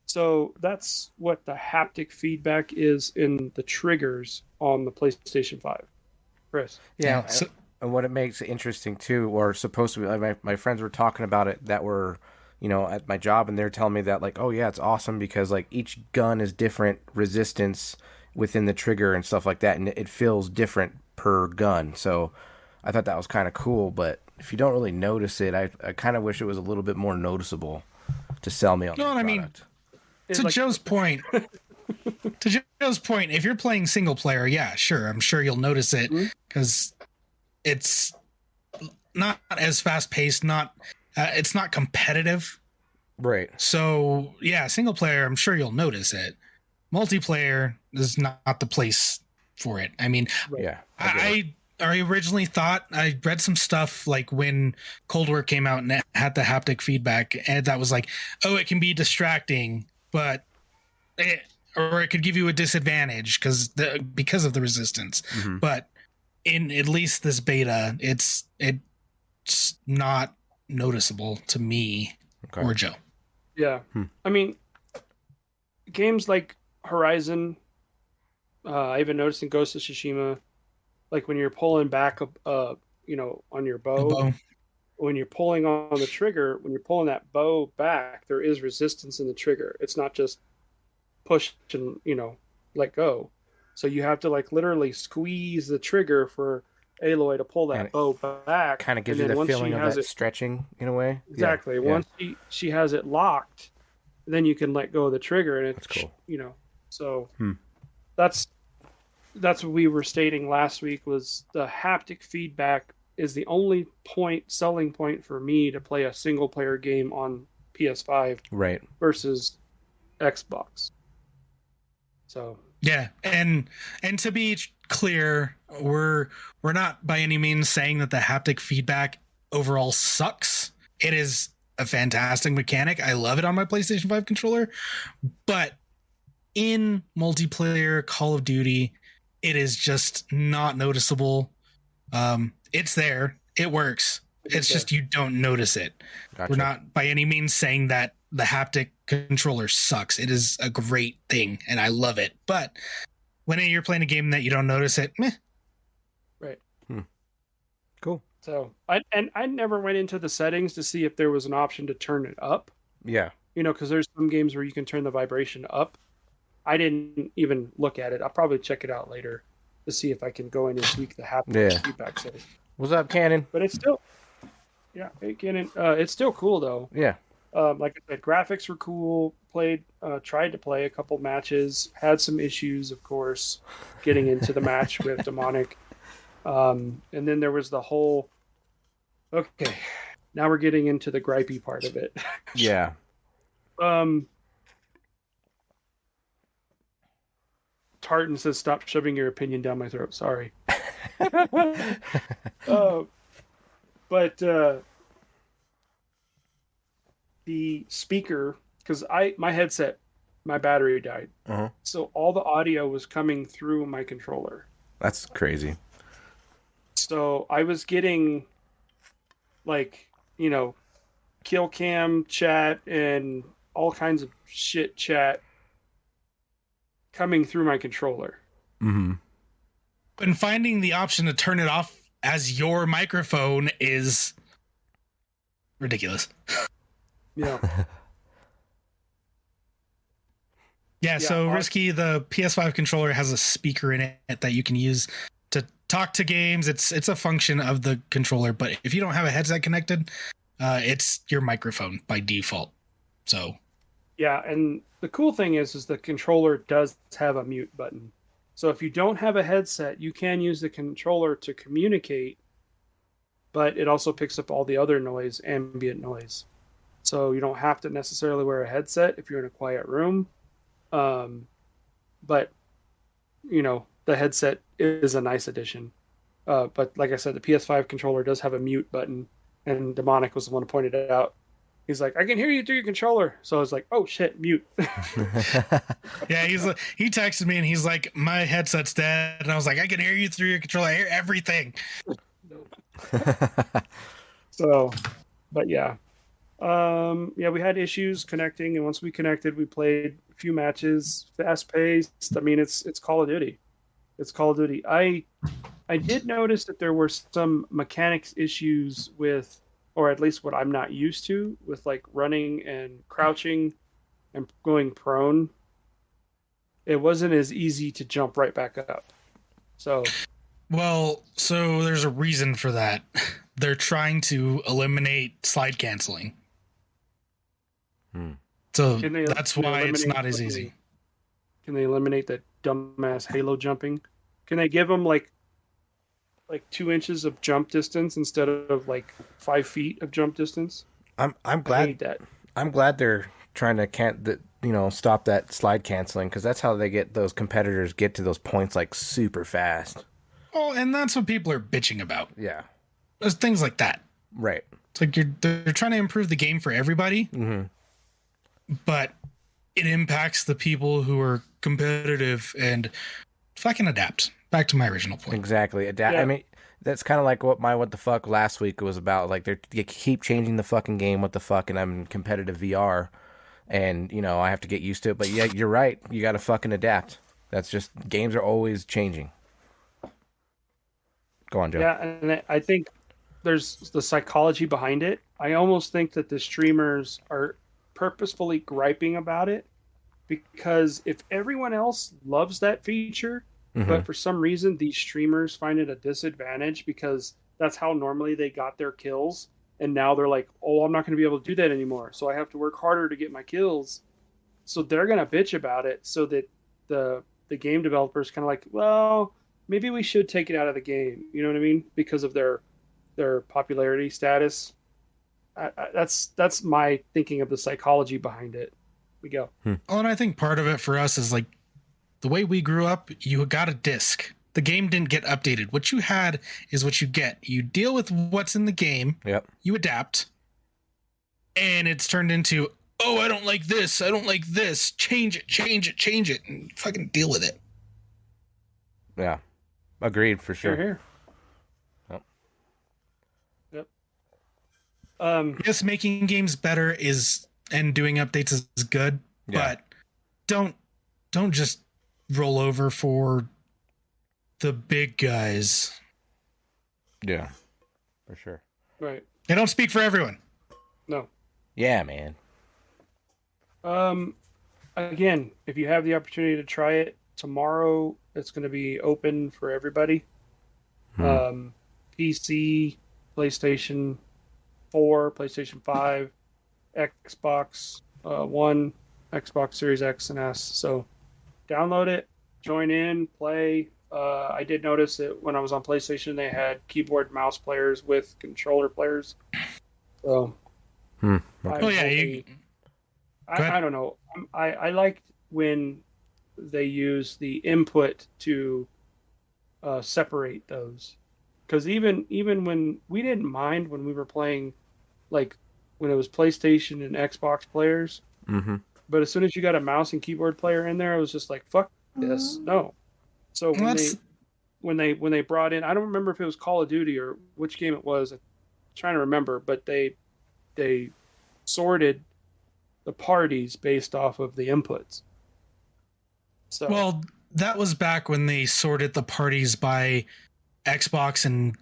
So that's what the haptic feedback is in the triggers on the PlayStation 5. Chris? yeah, and what it makes it interesting too, or supposed to be, like my friends were talking about it that were, you know, at my job, and they're telling me that, like, oh yeah, it's awesome because like each gun is different resistance within the trigger and stuff like that, and it feels different per gun. So I thought that was kind of cool, but if you don't really notice it, I kind of wish it was a little bit more noticeable to sell me on the product. I mean, to Joe's point, if you're playing single player, yeah, sure, I'm sure you'll notice it because it's not as fast paced, it's not competitive, right? So yeah, single player, I'm sure you'll notice it. Multiplayer is not the place for it. I mean, yeah, I originally thought, I read some stuff like when Cold War came out and it had the haptic feedback, and that was like, oh, it can be distracting, but or it could give you a disadvantage because of the resistance. Mm-hmm. But in at least this beta, it's not noticeable to me or Joe. Yeah. I mean, games like Horizon, I even noticed in Ghost of Tsushima, like when you're pulling back, you know, on your bow, when you're pulling on the trigger, when you're pulling that bow back, there is resistance in the trigger. It's not just push and, you know, let go. So you have to like literally squeeze the trigger for Aloy to pull that bow back. Kind of gives you the feeling of that stretching in a way. Exactly. Yeah. Once she has it locked, then you can let go of the trigger, and it's cool. You know, so that's what we were stating last week, was the haptic feedback is the only selling point for me to play a single player game on PS5 right versus Xbox. So yeah, and to be clear, we're not by any means saying that the haptic feedback overall sucks. It is a fantastic mechanic. I love it on my PlayStation 5 controller, but in multiplayer Call of Duty, it is just not noticeable. It's there. It works. It's just you don't notice it. Gotcha. We're not by any means saying that the haptic controller sucks. It is a great thing, and I love it. But when you're playing a game that you don't notice it, meh. Right. Cool. So I never went into the settings to see if there was an option to turn it up. Yeah. You know, because there's some games where you can turn the vibration up. I didn't even look at it. I'll probably check it out later to see if I can go in and tweak the haptic feedback setting. What's up, Cannon? But it's still, hey Cannon. It's still cool though. Yeah. Like I said, graphics were cool. Tried to play a couple matches. Had some issues, of course, getting into the match with Demonic. And then there was the whole. Okay, now we're getting into the gripey part of it. Yeah. Tartan says, "Stop shoving your opinion down my throat." Sorry. But the speaker, because my headset, my battery died, so all the audio was coming through my controller. That's crazy. So I was getting, like, you know, kill cam chat and all kinds of shit chat coming through my controller. Mm-hmm. And finding the option to turn it off as your microphone is ridiculous. Yeah. Yeah, so Yeah, Risky, the PS5 controller has a speaker in it that you can use to talk to games. It's a function of the controller, but if you don't have a headset connected, it's your microphone by default. So Yeah, and the cool thing is the controller does have a mute button. So if you don't have a headset, you can use the controller to communicate, but it also picks up all the other noise, ambient noise. So you don't have to necessarily wear a headset if you're in a quiet room. But you know, the headset is a nice addition. But like I said, the PS5 controller does have a mute button, and Demonic was the one who pointed it out. He's like, I can hear you through your controller. So I was like, oh shit, mute. yeah, he texted me and he's like, my headset's dead, and I was like, I can hear you through your controller. I hear everything. So, but yeah. Yeah, we had issues connecting, and once we connected, we played a few matches, fast paced. I mean, it's Call of Duty. It's Call of Duty. I did notice that there were some mechanics issues with, or at least what I'm not used to, with like running and crouching and going prone. It wasn't as easy to jump right back up. So there's a reason for that. They're trying to eliminate slide canceling. So that's why it's not as easy. Can they eliminate that dumbass halo jumping? Can they give them like 2 inches of jump distance instead of like 5 feet of jump distance? I'm glad. I hate that. I'm glad they're trying to stop that slide canceling, because that's how they get those competitors get to those points like super fast. Oh, and that's what people are bitching about. Yeah, there's things like that. Right. It's like they're trying to improve the game for everybody, but it impacts the people who are competitive and fucking adapt. Back to my original point. Exactly. Yeah. I mean, that's kind of like what the fuck last week was about. Like they keep changing the fucking game. What the fuck? And I'm in competitive VR, and I have to get used to it. But yeah, you're right. You got to fucking adapt. That's just, games are always changing. Go on, Joe. Yeah, and I think there's the psychology behind it. I almost think that the streamers are purposefully griping about it, because if everyone else loves that feature, but for some reason these streamers find it a disadvantage because that's how normally they got their kills, and now they're like, oh, I'm not going to be able to do that anymore, so I have to work harder to get my kills. So they're going to bitch about it, so that the game developers kind of like, well, maybe we should take it out of the game. You know what I mean? Because of their popularity status. That's my thinking of the psychology behind it. We go. Well, and I think part of it for us is like the way we grew up. You got a disc. The game didn't get updated. What you had is what you get. You deal with what's in the game. Yep. You adapt, and it's turned into, oh, I don't like this. I don't like this. Change it, and fucking deal with it. Yeah. Agreed, for sure. Here. Yep. Yes, making games better and doing updates is good, but don't just roll over for the big guys. Yeah, for sure. Right. They don't speak for everyone. No. Yeah, man. Again, if you have the opportunity to try it tomorrow, it's going to be open for everybody. PC, PlayStation 4, PlayStation 5, Xbox One, Xbox Series X and S. So download it, join in, play. I did notice that when I was on PlayStation, they had keyboard mouse players with controller players. So, Okay. I don't know. I liked when they use the input to separate those, because even when we didn't mind when we were playing, like when it was PlayStation and Xbox players, but as soon as you got a mouse and keyboard player in there, I was just like, fuck this, no. So when they brought in, I don't remember if it was Call of Duty or which game it was, I'm trying to remember, but they sorted the parties based off of the inputs. So, well, that was back when they sorted the parties by Xbox and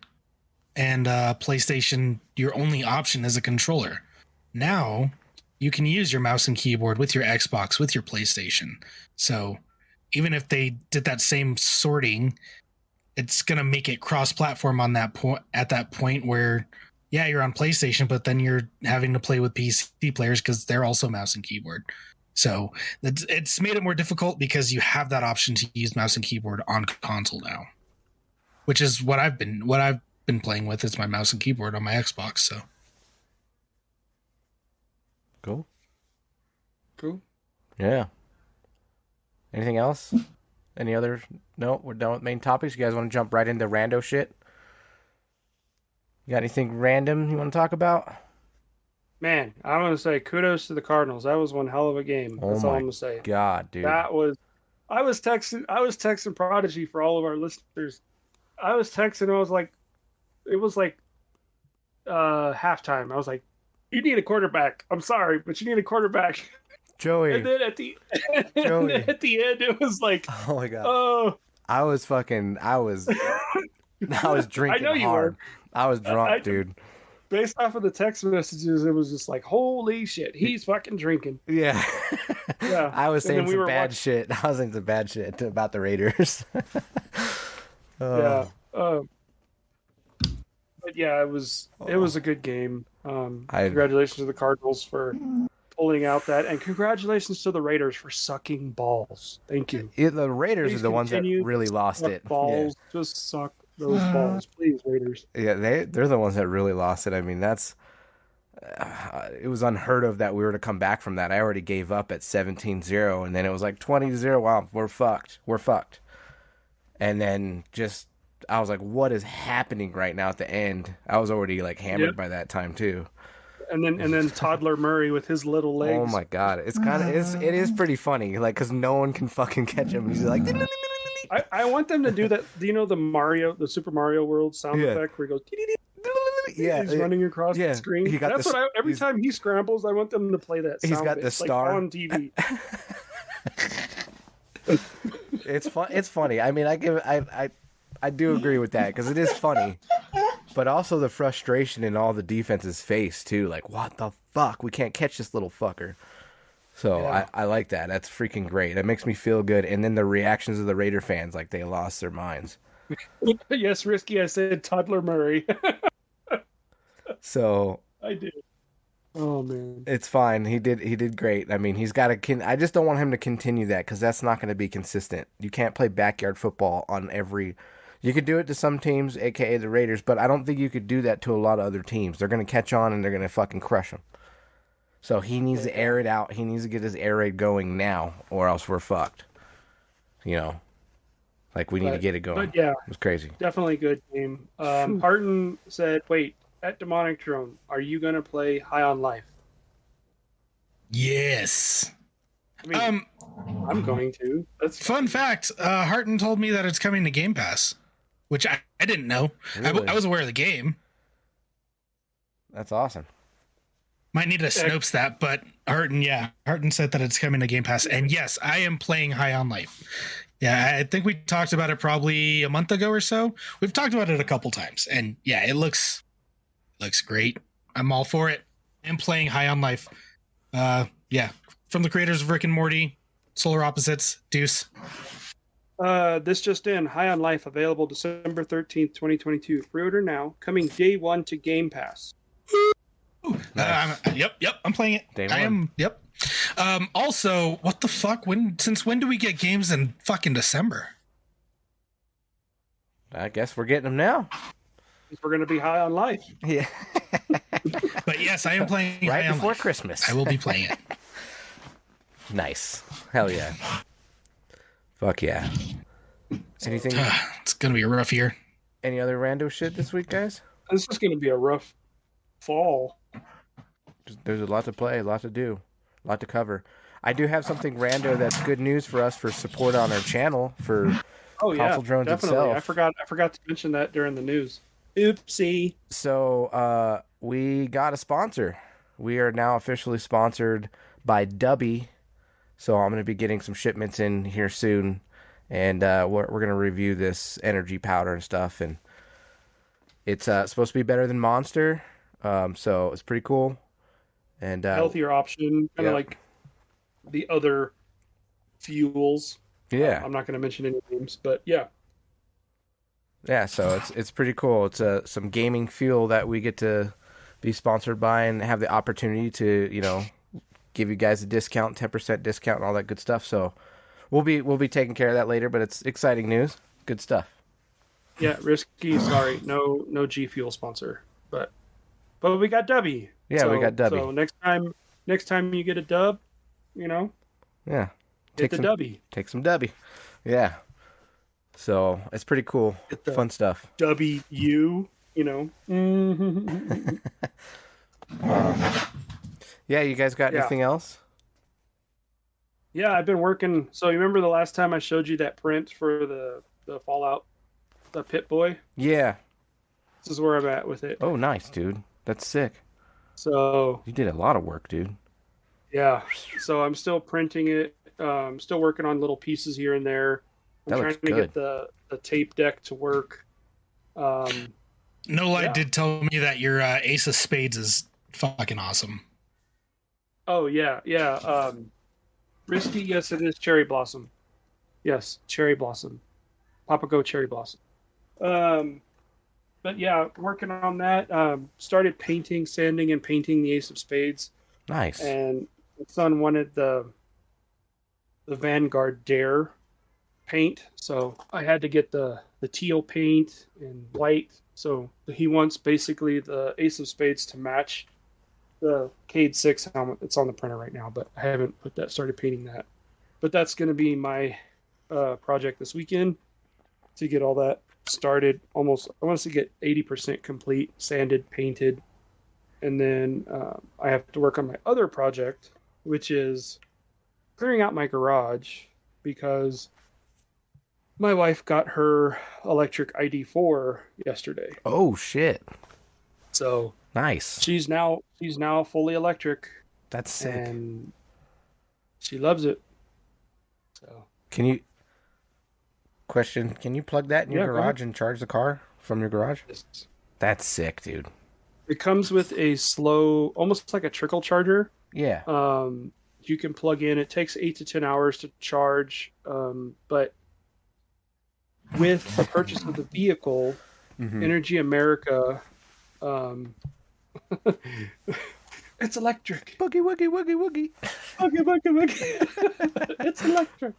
PlayStation. Your only option is a controller. Now you can use your mouse and keyboard with your Xbox, with your PlayStation. So even if they did that same sorting, it's going to make it cross-platform on that point. At that point where, yeah, you're on PlayStation, but then you're having to play with PC players because they're also mouse and keyboard. So it's made it more difficult because you have that option to use mouse and keyboard on console now, which is what I've been playing with. Is my mouse and keyboard on my Xbox. So Cool. Yeah. Anything else? Any other? No, we're done with main topics. You guys want to jump right into rando shit? You got anything random you want to talk about? Man, I'm gonna say kudos to the Cardinals. That was one hell of a game. That's all I'm gonna say. God, dude. That was. I was texting Prodigy for all of our listeners. I was texting. It was like halftime. I was like, "You need a quarterback. I'm sorry, but you need a quarterback." Joey. And then at the end, it was like, Oh my god. "Oh, I was drinking I know you hard. were. I was drunk, dude. Based off of the text messages, it was just like, holy shit, he's fucking drinking." Yeah. Yeah. I was saying And then some bad shit. I was saying some bad shit about the Raiders. Yeah. But yeah, it was a good game. Congratulations to the Cardinals for pulling out that, and congratulations to the Raiders for sucking balls. Thank you. Yeah, the Raiders Please are the ones that continue really to lost suck it. Balls, just suck those balls, please, Raiders. Yeah, they're the ones that really lost it. I mean, that's it was unheard of that we were to come back from that. I already gave up at 17-0, and then it was like 20-0. Wow, we're fucked. And then I was like, what is happening right now at the end? I was already like hammered by that time too. And then Toddler Murray with his little legs. Oh my god, it is pretty funny, like, because no one can fucking catch him. He's like, I want them to do that. Do you know the Super Mario World sound effect where he goes? yeah, he's running across the screen. Every time he scrambles, I want them to play that sound. He's got the star like, on TV. It's fun. It's funny. I mean, I do agree with that because it is funny, but also the frustration in all the defense's face too. Like, what the fuck? We can't catch this little fucker. So yeah. I like that. That's freaking great. That makes me feel good. And then the reactions of the Raider fans, like they lost their minds. Yes, Risky. I said Toddler Murray. So I did. Oh man, it's fine. He did great. I mean, he's got to. I just don't want him to continue that because that's not going to be consistent. You can't play backyard football on every. You could do it to some teams, aka the Raiders, but I don't think you could do that to a lot of other teams. They're going to catch on and they're going to fucking crush them. So he needs to air it out. He needs to get his air raid going now, or else we're fucked. You know, like we need to get it going. But yeah, it's crazy. Definitely a good game. Harton said, "Wait, at Demonic Drone, are you going to play High on Life?" Yes. I mean, I'm going to. That's fun fact. Harton told me that it's coming to Game Pass, which I didn't know. Really? I was aware of the game. That's awesome. Might need to Snopes that, but Harton said that it's coming to Game Pass, and yes, I am playing High on Life. Yeah, I think we talked about it probably a month ago or so. We've talked about it a couple times, and yeah, it looks great. I'm all for it. I'm playing High on Life. From the creators of Rick and Morty, Solar Opposites, Deuce. This just in, High on Life available December 13th, 2022. Pre-order now, coming day one to Game Pass. Nice. Yep, I'm playing it. Day one. I am, yep. Also, what the fuck? Since when do we get games in fucking December? I guess we're getting them now. We're going to be High on Life. Yeah. But yes, I am playing right High on before Life. Christmas. I will be playing it. Nice. Hell yeah. Fuck yeah. Anything? It's going to be a rough year. Any other rando shit this week, guys? This is going to be a rough fall. There's a lot to play, a lot to do, a lot to cover. I do have something rando that's good news for us for support on our channel for Console Drones definitely. itself. I forgot to mention that during the news. Oopsie. So we got a sponsor. We are now officially sponsored by Dubby. So I'm going to be getting some shipments in here soon. and we're gonna review this energy powder and stuff, and it's supposed to be better than Monster, so it's pretty cool. And Healthier option, kind of like the other fuels. Yeah. I'm not going to mention any names, but yeah. Yeah, so it's pretty cool. It's some gaming fuel that we get to be sponsored by and have the opportunity to, give you guys a discount, 10% discount and all that good stuff. So we'll be taking care of that later, but it's exciting news. Good stuff. Yeah, risky, sorry. No G Fuel sponsor. But we got Dubby. Yeah, we got Dubby. So next time you get a dub, Yeah. Take the Dubby. Take some Dubby. Yeah. So it's pretty cool. Fun stuff. Dubby you. Yeah, you guys got anything else? Yeah, I've been working. So you remember the last time I showed you that print for the Fallout, the Pit Boy? Yeah. This is where I'm at with it. Oh, nice, dude. That's sick. So you did a lot of work, dude. Yeah. So I'm still printing it. Still working on little pieces here and there. I'm trying to get the tape deck to work. No Light did tell me that your Ace of Spades is fucking awesome. Oh, yeah. Risky, yes, it is Cherry Blossom. Yes, Cherry Blossom. Papago Cherry Blossom. But yeah, working on that. Started sanding and painting the Ace of Spades. Nice. And my son wanted the Vanguard Dare paint, so I had to get the teal paint and white. So he wants basically the Ace of Spades to match the Cade 6 helmet. It's on the printer right now, but I haven't started painting that. But that's going to be my project this weekend to get all that started. I want to get 80% complete, sanded, painted, and then I have to work on my other project, which is clearing out my garage because my wife got her electric ID4 yesterday. Oh shit! So nice. She's now fully electric. That's sick. And she loves it. So can you plug that in your garage and charge the car from your garage? Yes. That's sick, dude. It comes with a slow, almost like a trickle charger. Yeah. You can plug in. It takes 8 to 10 hours to charge, but with the purchase of the vehicle, Energy America, it's electric. Boogie woogie woogie woogie. Boogie woogie woogie. It's electric.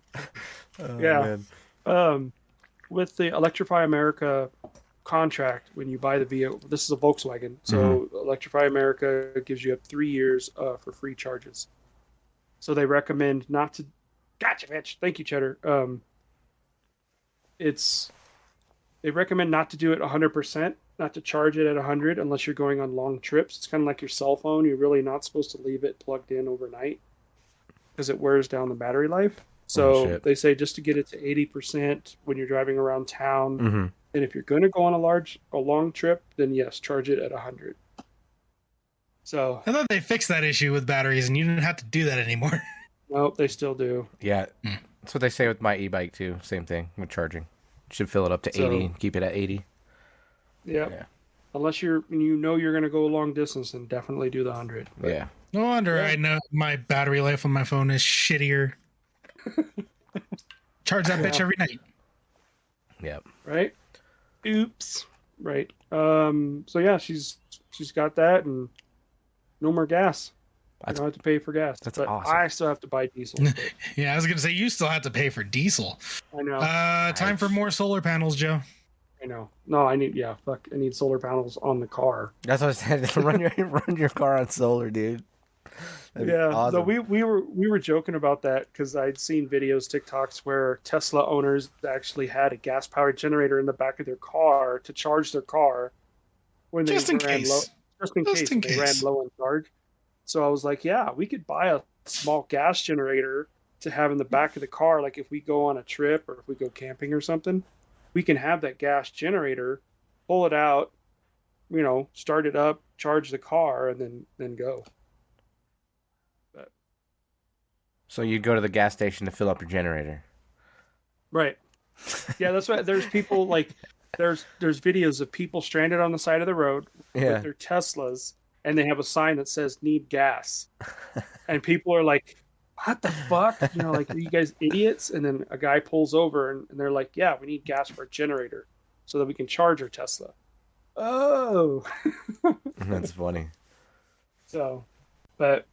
Oh, yeah. Man. With the Electrify America contract, when you buy the vehicle, this is a Volkswagen, so Electrify America gives you up 3 years for free charges. So they recommend not to. Gotcha, bitch. Thank you, Cheddar. They recommend not to do it 100%, not to charge it at 100 unless you're going on long trips. It's kind of like your cell phone. You're really not supposed to leave it plugged in overnight because it wears down the battery life. So they say just to get it to 80% when you're driving around town. And if you're going to go on a long trip, then yes, charge it at 100. So I thought they fixed that issue with batteries and you didn't have to do that anymore. Nope, they still do. Yeah. That's what they say with my e-bike too. Same thing with charging. Should fill it up to 80 and keep it at 80. Yeah. Unless you're going to go a long distance, then definitely do the 100. But, yeah. No wonder I know my battery life on my phone is shittier. Charge that bitch every night. Yep. Right? Oops. Right. So yeah, she's got that and no more gas. I don't have to pay for gas. That's but awesome. I still have to buy diesel. Yeah, I was going to say, you still have to pay for diesel. I know. Time for more solar panels, Joe. I know. No, I need solar panels on the car. That's what I said. run your car on solar, dude. That'd awesome. So we were joking about that because I'd seen videos, TikToks, where Tesla owners actually had a gas-powered generator in the back of their car to charge their car when they ran low. Just in case they ran low on charge. So I was like, yeah, we could buy a small gas generator to have in the back of the car. Like if we go on a trip or if we go camping or something, we can have that gas generator, pull it out, start it up, charge the car, and then go. So you'd go to the gas station to fill up your generator? Right. Yeah, that's why there's people like there's videos of people stranded on the side of the road Yeah. with their Teslas, and they have a sign that says "Need gas," and people are like, "What the fuck?" You know, like, are you guys idiots? And then a guy pulls over, and they're like, "Yeah, we need gas for a generator so that we can charge our Tesla." Oh, That's funny. so, but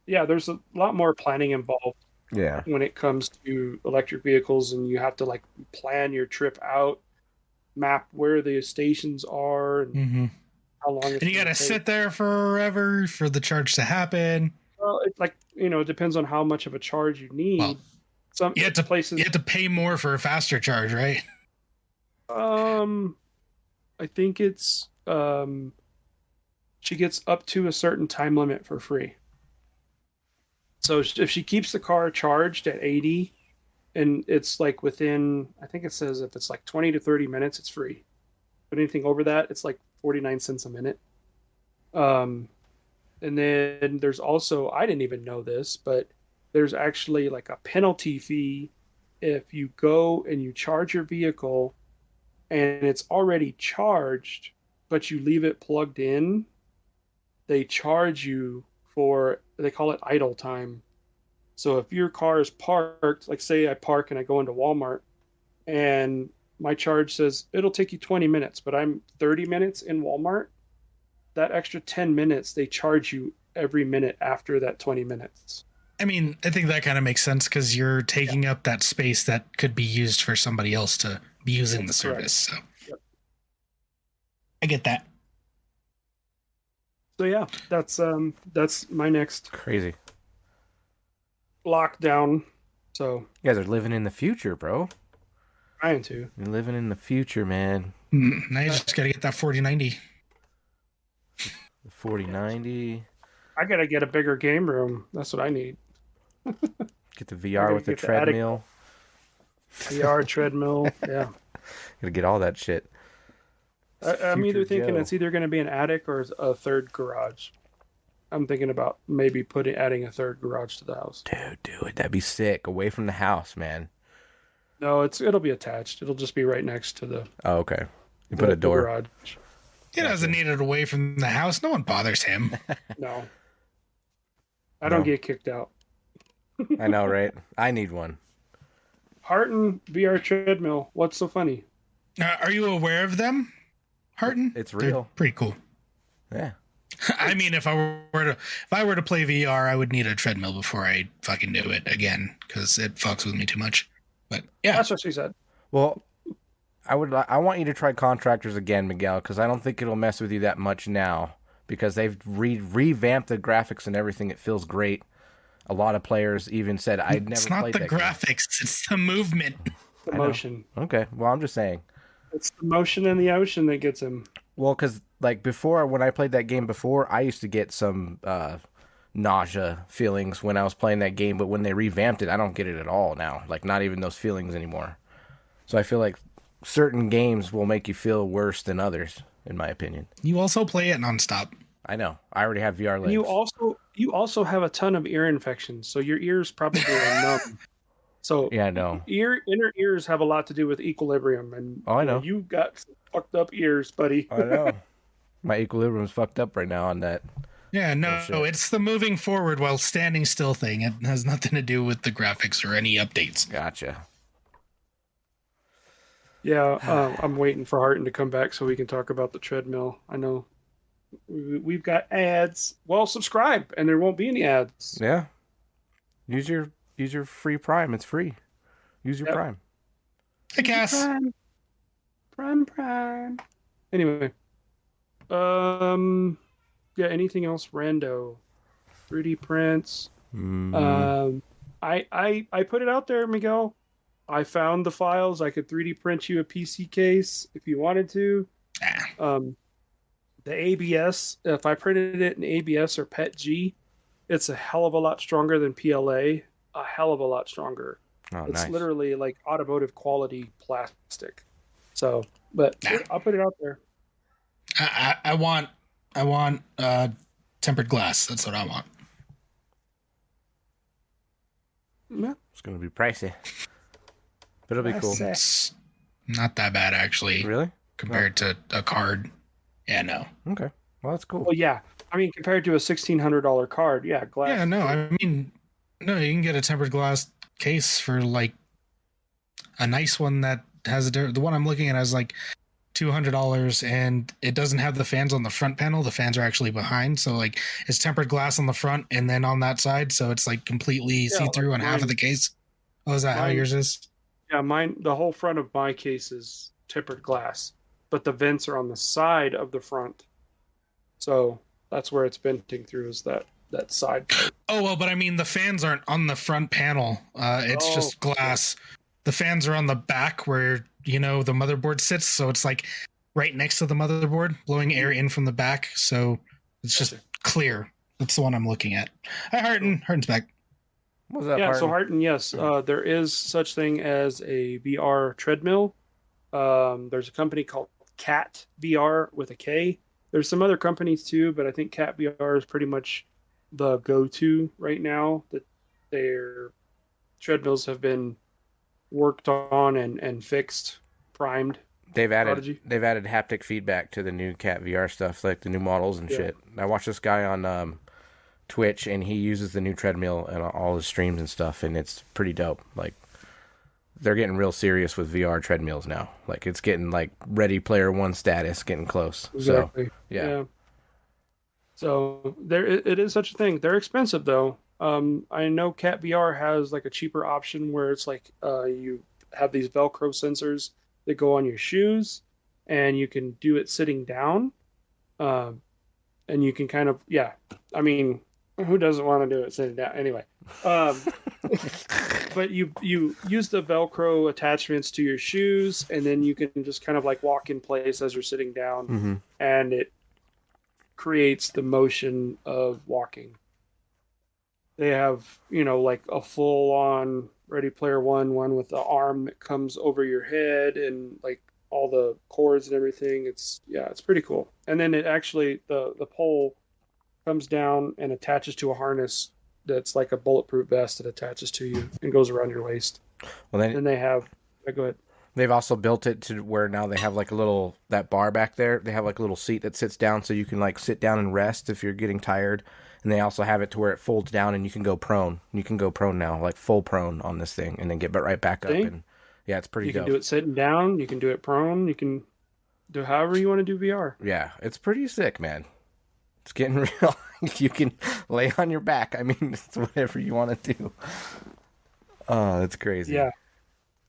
yeah, there's a lot more planning involved Yeah. when it comes to electric vehicles, and you have to like plan your trip out, map where the stations are, and Mm-hmm. how long it's And you gonna got to take. sit there forever for the charge to happen. Well, it's like, it depends on how much of a charge you need. Well, Some You have places, to pay more for a faster charge, right? I think it's she gets up to a certain time limit for free. So if she keeps the car charged at 80, and it's like within, I think it says if it's like 20 to 30 minutes, it's free. But anything over that, it's like 49 cents a minute. And then there's also, I didn't even know this, but there's actually like a penalty fee if you go and you charge your vehicle and it's already charged, but you leave it plugged in. They charge you for, they call it idle time. So if your car is parked, like say I park and I go into Walmart and my charge says it'll take you 20 minutes, but I'm 30 minutes in Walmart, that extra 10 minutes, they charge you every minute after that 20 minutes. I mean, I think that kind of makes sense because you're taking up that space that could be used for somebody else to be using That's the service. correct. So Yep. I get that. So yeah, that's my next Crazy. lockdown. So You guys are living in the future, bro. trying to. You're living in the future, man. Now you just got to get that 4090. The 4090. I gotta get a bigger game room. That's what I need. Get the VR with the get the attic. treadmill. VR treadmill. Yeah. Gotta get all that shit. I'm either Future thinking Joe. it's either going to be an attic or a third garage. I'm thinking about maybe adding a third garage to the house. Dude, do it. That'd be sick. Away from the house, man. No, it'll be attached. It'll just be right next to the Oh, okay. You put a the door. garage. He doesn't need it away from the house. No one bothers him. No, I don't No. get kicked out. I know, right? I need one. Harton VR treadmill. What's so funny? Are you aware of them, Harton? It's They're real. pretty cool. Yeah. I mean, if I were to play VR, I would need a treadmill before I fucking do it again because it fucks with me too much. But yeah, That's what she said. Well, I want you to try Contractors again, Miguel, because I don't think it'll mess with you that much now because they've revamped the graphics and everything. It feels great. A lot of players even said I'd never it's not played the that game." graphics; it's the movement. The I know. motion. Okay, well, I'm just saying. It's the motion in the ocean that gets him. Well, because like before, when I played that game before, I used to get some nausea feelings when I was playing that game. But when they revamped it, I don't get it at all now. Like not even those feelings anymore. So I feel like certain games will make you feel worse than others, in my opinion. You also play it nonstop. I know. I already have VR legs. You also have a ton of ear infections, so your ears probably are numb. So Yeah, I know. inner ears have a lot to do with equilibrium, and Oh, I know. you got some fucked up ears, buddy. I know. My equilibrium's fucked up right now on that. Yeah, no, Oh, shit. it's the moving forward while standing still thing. It has nothing to do with the graphics or any updates. Gotcha. Yeah, I'm waiting for Harton to come back so we can talk about the treadmill. I know we've got ads. Well, subscribe, and there won't be any ads. Yeah. Use your free Prime. It's free. Use your Yep. Prime. I guess. Prime. Anyway, yeah. Anything else? Rando, 3D prints. I put it out there, Miguel. I found the files. I could 3D print you a PC case if you wanted to. The ABS, if I printed it in ABS or PETG, it's a hell of a lot stronger than PLA. A hell of a lot stronger. Oh, It's nice. literally like automotive quality plastic. So, but I'll put it out there. I want tempered glass. That's what I want. Yeah. It's going to be pricey. But it'll be cool. It's not that bad, actually, Really? compared to a card. Yeah, no. Okay. Well, that's cool. Well, yeah. I mean, compared to a $1,600 card, yeah, glass. Yeah, no, I mean, no, you can get a tempered glass case for like a nice one that has the one I'm looking at has like $200, and it doesn't have the fans on the front panel. The fans are actually behind, so like it's tempered glass on the front and then on that side, so it's like completely see through on half of the case. Oh, is that how yours is? Yeah, mine. The whole front of my case is tempered glass, but the vents are on the side of the front, so that's where it's venting through. Is that side part. Oh well, but I mean the fans aren't on the front panel. It's just glass. The fans are on the back where the motherboard sits, so it's like right next to the motherboard, blowing air in from the back. So it's just clear. That's the one I'm looking at. Hi, Harton. Harton's back. What was that? Yeah, Harton? so Harton, yes, there is such thing as a VR treadmill. There's a company called Cat VR with a K. There's some other companies too, but I think Cat VR is pretty much the go-to right now. That their treadmills have been worked on and fixed, primed. They've added Prodigy. haptic feedback to the new Cat VR stuff, like the new models and shit. I watched this guy on Twitch, and he uses the new treadmill in all his streams and stuff, and it's pretty dope. Like, they're getting real serious with VR treadmills now. Like, it's getting like Ready Player One status, getting close. Exactly. So, yeah. So it is such a thing. They're expensive though. I know Cat VR has like a cheaper option where it's like you have these Velcro sensors that go on your shoes, and you can do it sitting down, and you can kind of I mean, who doesn't want to do it sitting down anyway? But you use the Velcro attachments to your shoes, and then you can just kind of like walk in place as you're sitting down, and it creates the motion of walking. They have, like a full-on Ready Player One with the arm that comes over your head and like all the cords and everything. It's pretty cool. And then it actually the pole comes down and attaches to a harness that's like a bulletproof vest that attaches to you and goes around your waist. Well, then they have. Go ahead. They've also built it to where now they have like that bar back there. They have like a little seat that sits down so you can like sit down and rest if you're getting tired. And they also have it to where it folds down and you can go prone. You can go prone now, like full prone on this thing, and then get right back up. And yeah, it's pretty dope. You can do it sitting down. You can do it prone. You can do however you want to do VR. Yeah, it's pretty sick, man. It's getting real. You can lay on your back. I mean, it's whatever you want to do. Oh, that's crazy. Yeah.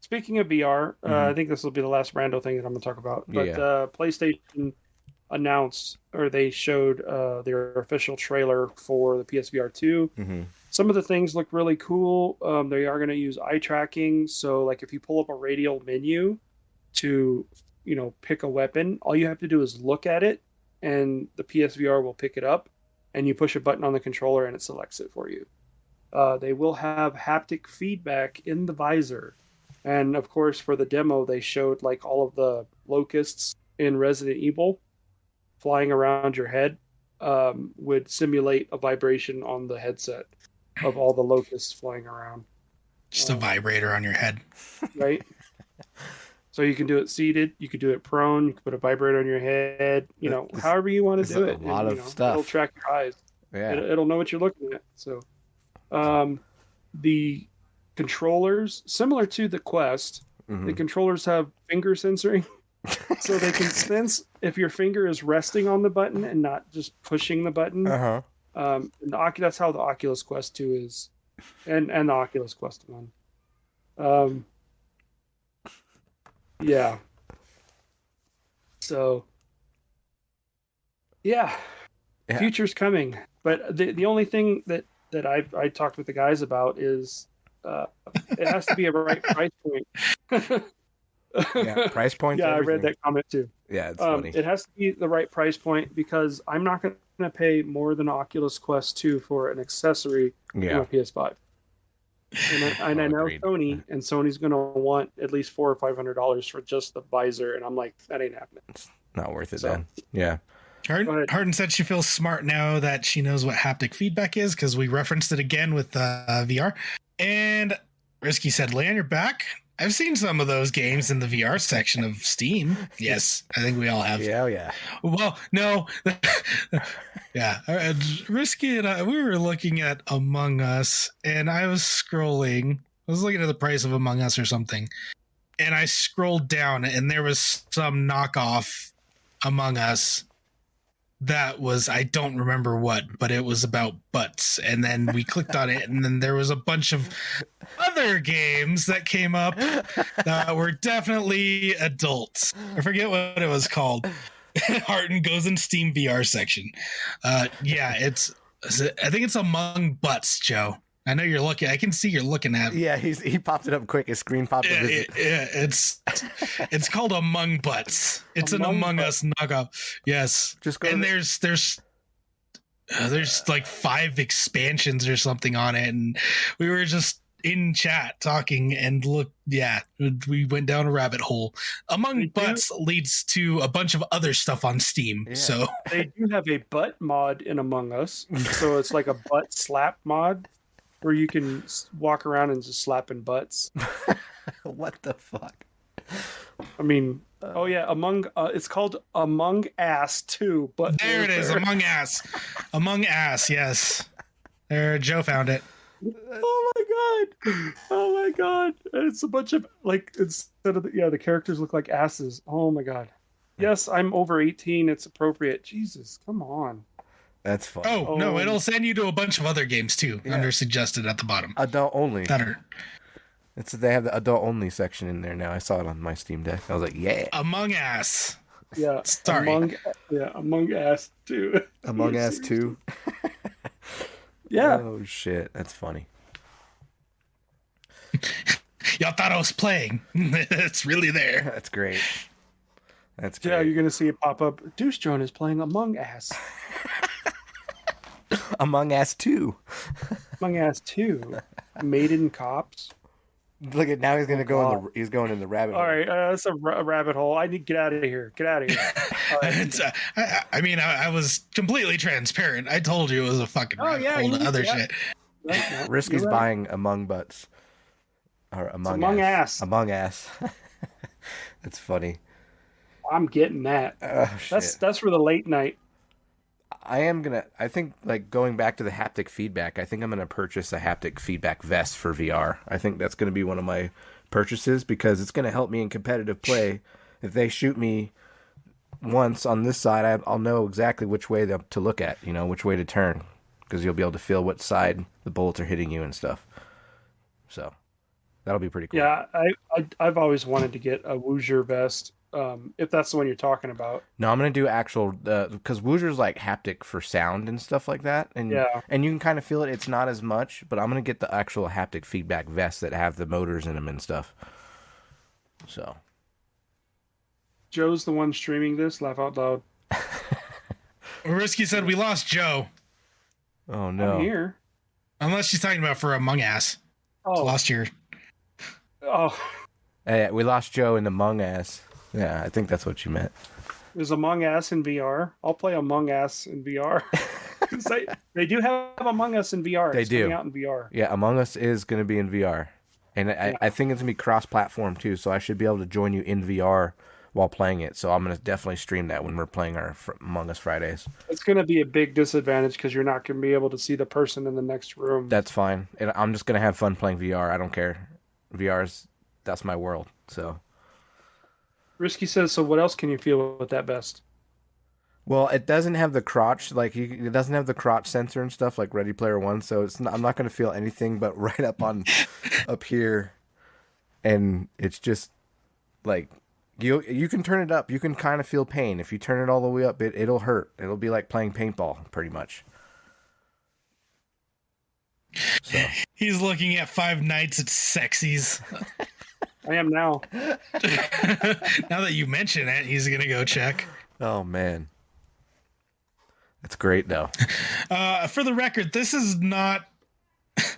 Speaking of VR, I think this will be the last Rando thing that I'm going to talk about. But PlayStation announced, or they showed their official trailer for the PSVR 2. Some of the things look really cool. They are going to use eye tracking. So, like, if you pull up a radial menu to, pick a weapon, all you have to do is look at it, and the PSVR will pick it up, and you push a button on the controller, and it selects it for you. They will have haptic feedback in the visor. And of course, for the demo, they showed like all of the locusts in Resident Evil flying around your head would simulate a vibration on the headset of all the locusts flying around. Just a vibrator on your head. Right? So you can do it seated, you could do it prone, you can put a vibrator on your head, however you want to do it. A lot of stuff. It'll track your eyes. Yeah. It'll know what you're looking at. So the controllers, similar to the Quest, the controllers have finger sensoring. So they can sense if your finger is resting on the button and not just pushing the button. And that's how the Oculus Quest 2 is. And the Oculus Quest 1. Yeah. So, yeah. Future's coming. But the only thing that I talked with the guys about is it has to be a right price point. Price point. Yeah, I read that comment too. Yeah, it's funny. It has to be the right price point because I'm not going to pay more than Oculus Quest 2 for an accessory on a PS5. And I know Sony, and Sony's going to want at least $400 or $500 for just the visor, and I'm like, that ain't happening. It's not worth it then. Yeah. Harden said she feels smart now that she knows what haptic feedback is because we referenced it again with VR. And Risky said, lay on your back, I've seen some of those games in the VR section of Steam. Yes, I think we all have. Yeah. Well, no. Yeah. Risky and I, we were looking at Among Us, and I was scrolling. I was looking at the price of Among Us or something, and I scrolled down, and there was some knockoff Among Us that was, I don't remember what, but it was about butts. And then we clicked on it, and then there was a bunch of other games that came up that were definitely adults. I forget what it was called. Harton goes in Steam VR section. Yeah, I think it's Among Butts, Joe. I know you're looking. I can see you're looking at. Yeah, he popped it up quick. His screen popped up. It's called Among Butts. It's an Among Us knockoff. Yes, Just go and to there's like 5 expansions or something on it, and we were just in chat talking and look. Yeah, we went down a rabbit hole. Among Butts leads to a bunch of other stuff on Steam. Yeah. So They do have a butt mod in Among Us, so it's like a butt slap mod where you can walk around and just slapping butts. What the fuck? I mean, oh yeah, it's called Among Ass too. But there it is, Among Ass. Yes, there, Joe found it. Oh my god! It's a bunch of instead of the characters look like asses. Oh my god! Yes, I'm over 18. It's appropriate. Jesus, come on. That's fun. Oh no, it'll send you to a bunch of other games too. Yeah. Under suggested at the bottom. Adult only. Better. They have the adult only section in there now. I saw it on my Steam Deck. I was like, yeah. Among Us. Yeah, Sorry. Among Ass too. Among Us 2. Yeah. Oh shit, that's funny. Y'all thought I was playing. It's really there. That's great. That's great. Yeah, you're gonna see it pop up. Deuce Joan is playing Among Us. Among Us 2. Among Us 2. Maiden Cops. Look at now he's gonna go he's going in the rabbit hole. All right, that's a rabbit hole. I need to get out of here. Get out of here. I was completely transparent. I told you it was a fucking rabbit hole to other shit. Risky's buying Among Butts. Or Among Ass. Among Ass. That's funny. I'm getting that. Oh, shit. That's for the late night. I think like going back to the haptic feedback, I think I'm gonna purchase a haptic feedback vest for VR. I think that's gonna be one of my purchases because it's gonna help me in competitive play. If they shoot me once on this side, I'll know exactly which way to look at, which way to turn, because you'll be able to feel what side the bullets are hitting you and stuff. So that'll be pretty cool. Yeah, I've always wanted to get a Woozer vest. If that's the one you're talking about. No, I'm gonna do actual because Woozer's like haptic for sound and stuff like that, and and you can kind of feel it. It's not as much, but I'm gonna get the actual haptic feedback vests that have the motors in them and stuff. So, Joe's the one streaming this. Laugh out loud. Risky said we lost Joe. Oh no! I'm here. Unless she's talking about for Among Us. Oh, Lost your. Oh, hey, we lost Joe in Among Us. Yeah, I think that's what you meant. Is Among Us in VR? I'll play Among Us in VR. they do have Among Us in VR. They do. Coming out in VR. Yeah, Among Us is going to be in VR. And I think it's going to be cross-platform too, so I should be able to join you in VR while playing it. So I'm going to definitely stream that when we're playing our Among Us Fridays. It's going to be a big disadvantage because you're not going to be able to see the person in the next room. That's fine. And I'm just going to have fun playing VR. I don't care. That's my world, so... Risky says, so what else can you feel with that vest? Well, it doesn't have the crotch, it doesn't have the crotch sensor and stuff like Ready Player One, so I'm not going to feel anything but right up here, and it's just like you can turn it up, you can kind of feel pain if you turn it all the way up. It'll hurt. It'll be like playing paintball, pretty much. So He's looking at Five Nights at Sexies. I am now. Now that you mention it, he's gonna go check. Oh man, that's great though. For the record, this is not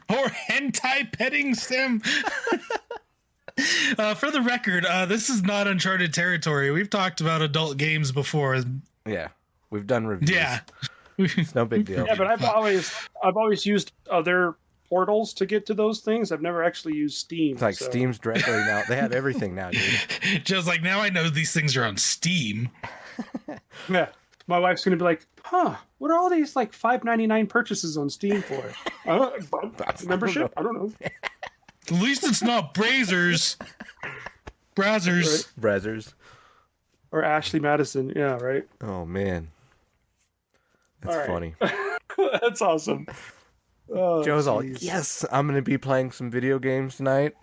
or hentai petting sim. For the record, this is not uncharted territory. We've talked about adult games before. Yeah, we've done reviews. Yeah, It's no big deal. Yeah, but I've always used other portals to get to those things. I've never actually used Steam. It's like so. Steam's directly now. They have everything now, dude. Just like, now I know these things are on Steam. Yeah. My wife's going to be like, huh, what are all these like $5.99 purchases on Steam for? Membership? I don't know. At least it's not Brazzers. Brazzers. Brazzers. Or Ashley Madison. Yeah, right. Oh, man. That's All right. funny. That's awesome. Oh, Joe's all, geez. yes, I'm going to be playing some video games tonight.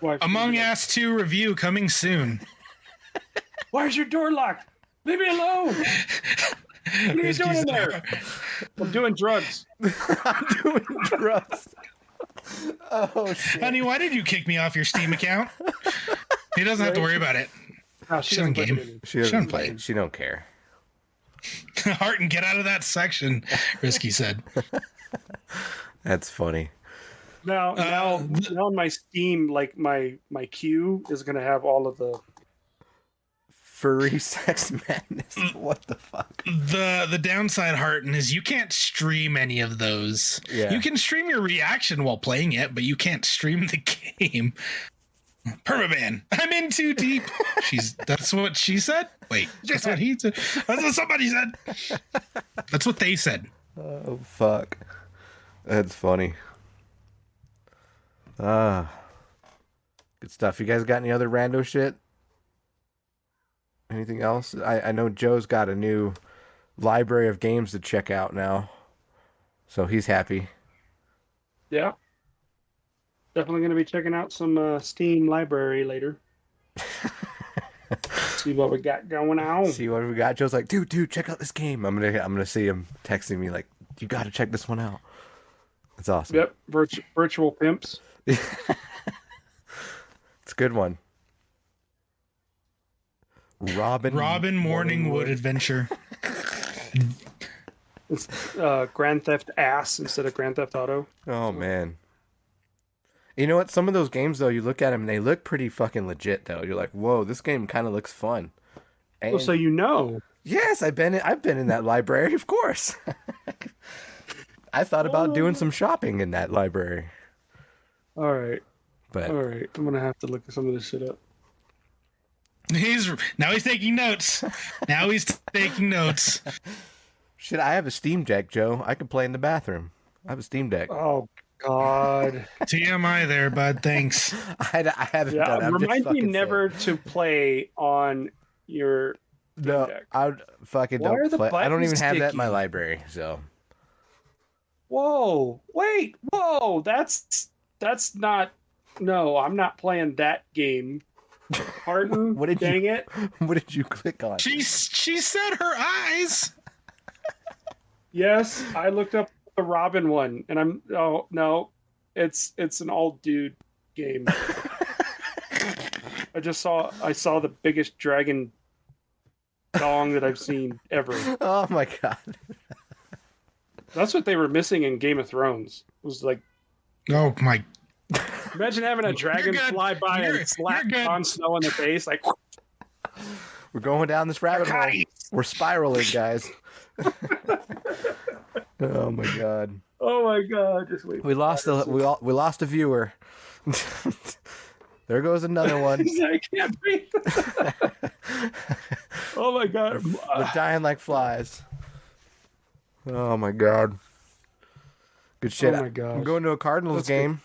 Wife's Among gonna be like, Us 2 review coming soon. why is your door locked? Leave me alone. What are you doing in there? I'm doing drugs. I'm doing drugs. Oh, shit. Honey, why did you kick me off your Steam account? He doesn't have to worry about it. No, She doesn't play game. video games. She Shouldn't play. She don't care. Harton, get out of that section, Risky said. That's funny. Now on my Steam, like my queue is going to have all of the. Furry sex madness. What the fuck? The downside, Harton, is you can't stream any of those. Yeah. You can stream your reaction while playing it, but you can't stream the game. Permaban, I'm in too deep. That's what she said? Wait, that's what he said. That's what somebody said. That's what they said. Oh, fuck. That's funny. Good stuff. You guys got any other rando shit? Anything else? I know Joe's got a new library of games to check out now. So he's happy. Yeah. Definitely going to be checking out some Steam library later. See what we got going on. See what we got. Joe's like, dude, check out this game. I'm gonna see him texting me like, you gotta check this one out. That's awesome. Yep. Virtual pimps. It's a good one. Robin Morningwood Adventure. It's Grand Theft Ass instead of Grand Theft Auto. Oh, man. You know what? Some of those games, though, you look at them and they look pretty fucking legit, though. You're like, whoa, this game kind of looks fun. And Well, so you know. yes, I've been in that library, of course. I thought about doing some shopping in that library. All right. But All right. I'm going to have to look some of this shit up. He's taking notes. shit, I have a Steam Deck, Joe. I can play in the bathroom. I have a Steam Deck. Oh, God. TMI there, bud. Thanks. I haven't Yeah, done it. I'm just remind me fucking never saying. to play on your No, Deck. I fucking Why are don't the play. I don't even buttons have that in my sticky? library, so. Whoa. Wait. Whoa. That's not. No, I'm not playing that game. Harden, What did you- dang it. What did you click on? She said her eyes. Yes, I looked up the Robin one, and oh no, it's an old dude game. I saw the biggest dragon dong that I've seen ever. Oh my god. That's what they were missing in Game of Thrones. It was like, Oh my! imagine having a dragon good. fly by You're and slap good. Jon Snow in the face, like. We're going down this rabbit hole. Nice. We're spiraling, guys. Oh my god. Oh my god! Just wait. We lost a viewer. There goes another one. I can't breathe. Oh my god! We're dying like flies. Oh my god. Good shit. Oh my gosh. I'm going to a Cardinals That's good. game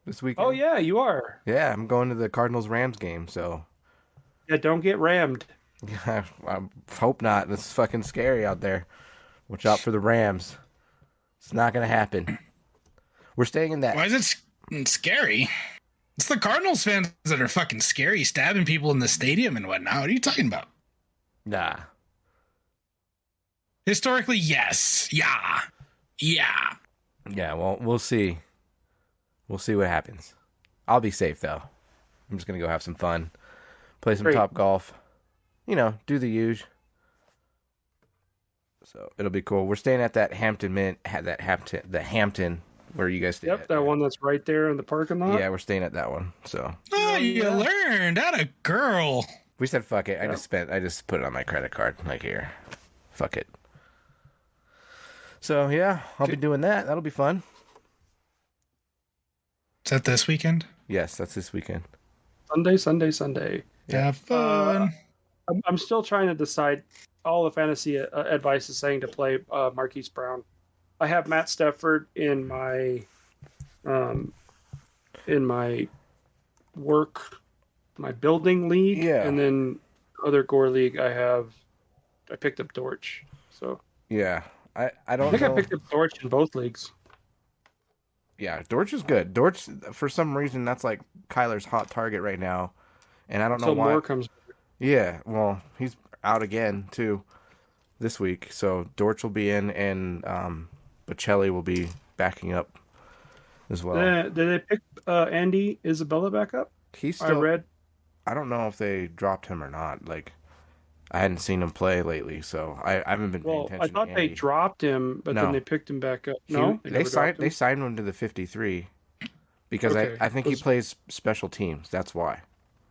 this weekend. Oh yeah, you are. Yeah, I'm going to the Cardinals Rams game, so Yeah, don't get rammed. I hope not. It's fucking scary out there. Watch out for the Rams. It's not going to happen. We're staying in that. Why is it scary? It's the Cardinals fans that are fucking scary, stabbing people in the stadium and whatnot. What are you talking about? Nah. Historically, yes. Yeah. Yeah, well, we'll see. We'll see what happens. I'll be safe, though. I'm just going to go have some fun. Play some Great. Top Golf. You know, do the usual. So it'll be cool. We're staying at that Hampton, where you guys stay. Yep, at. that one that's right there in the parking lot. Yeah, we're staying at that one. So Oh, you yeah. learned. That a girl. we said, fuck it. Yep. I just put it on my credit card. Like, here. Fuck it. So, yeah, I'll be doing that. That'll be fun. Is that this weekend? Yes, that's this weekend. Sunday. Yeah. Have fun. I'm still trying to decide. All the fantasy advice is saying to play Marquise Brown. I have Matt Stafford in my my building league, Yeah. and then other Gore league I picked up Dortch. So Yeah. I I don't think know. I picked up Dortch in both leagues. Yeah, Dortch is good. Dortch, for some reason, that's like Kyler's hot target right now, and I don't know So why. more comes. Yeah, well, he's out again too this week, so Dortch will be in, and Bocelli will be backing up as well. Did they pick Andy Isabella back up? He's I still. read. I don't know if they dropped him or not. Like, I hadn't seen him play lately, so I haven't been paying Well, attention. I thought to they Andy. dropped him, but No. then they picked him back up. No, They never signed. dropped They him? signed him to the 53 because Okay. I think he Those- plays special teams. That's why.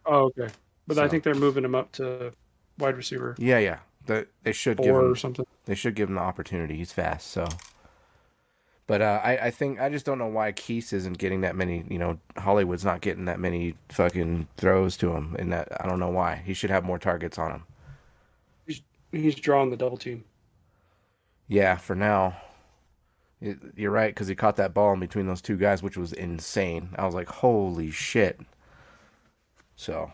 Oh, okay. But I So- think they're moving him up to wide receiver Yeah. They should give 4 him. or something. They should give him the opportunity. He's fast, so. But I think I just don't know why Keese isn't getting that many. Hollywood's not getting that many fucking throws to him, and that I don't know why. He should have more targets on him. He's drawing the double team. Yeah, for now. You're right, because he caught that ball in between those two guys, which was insane. I was like, holy shit. So,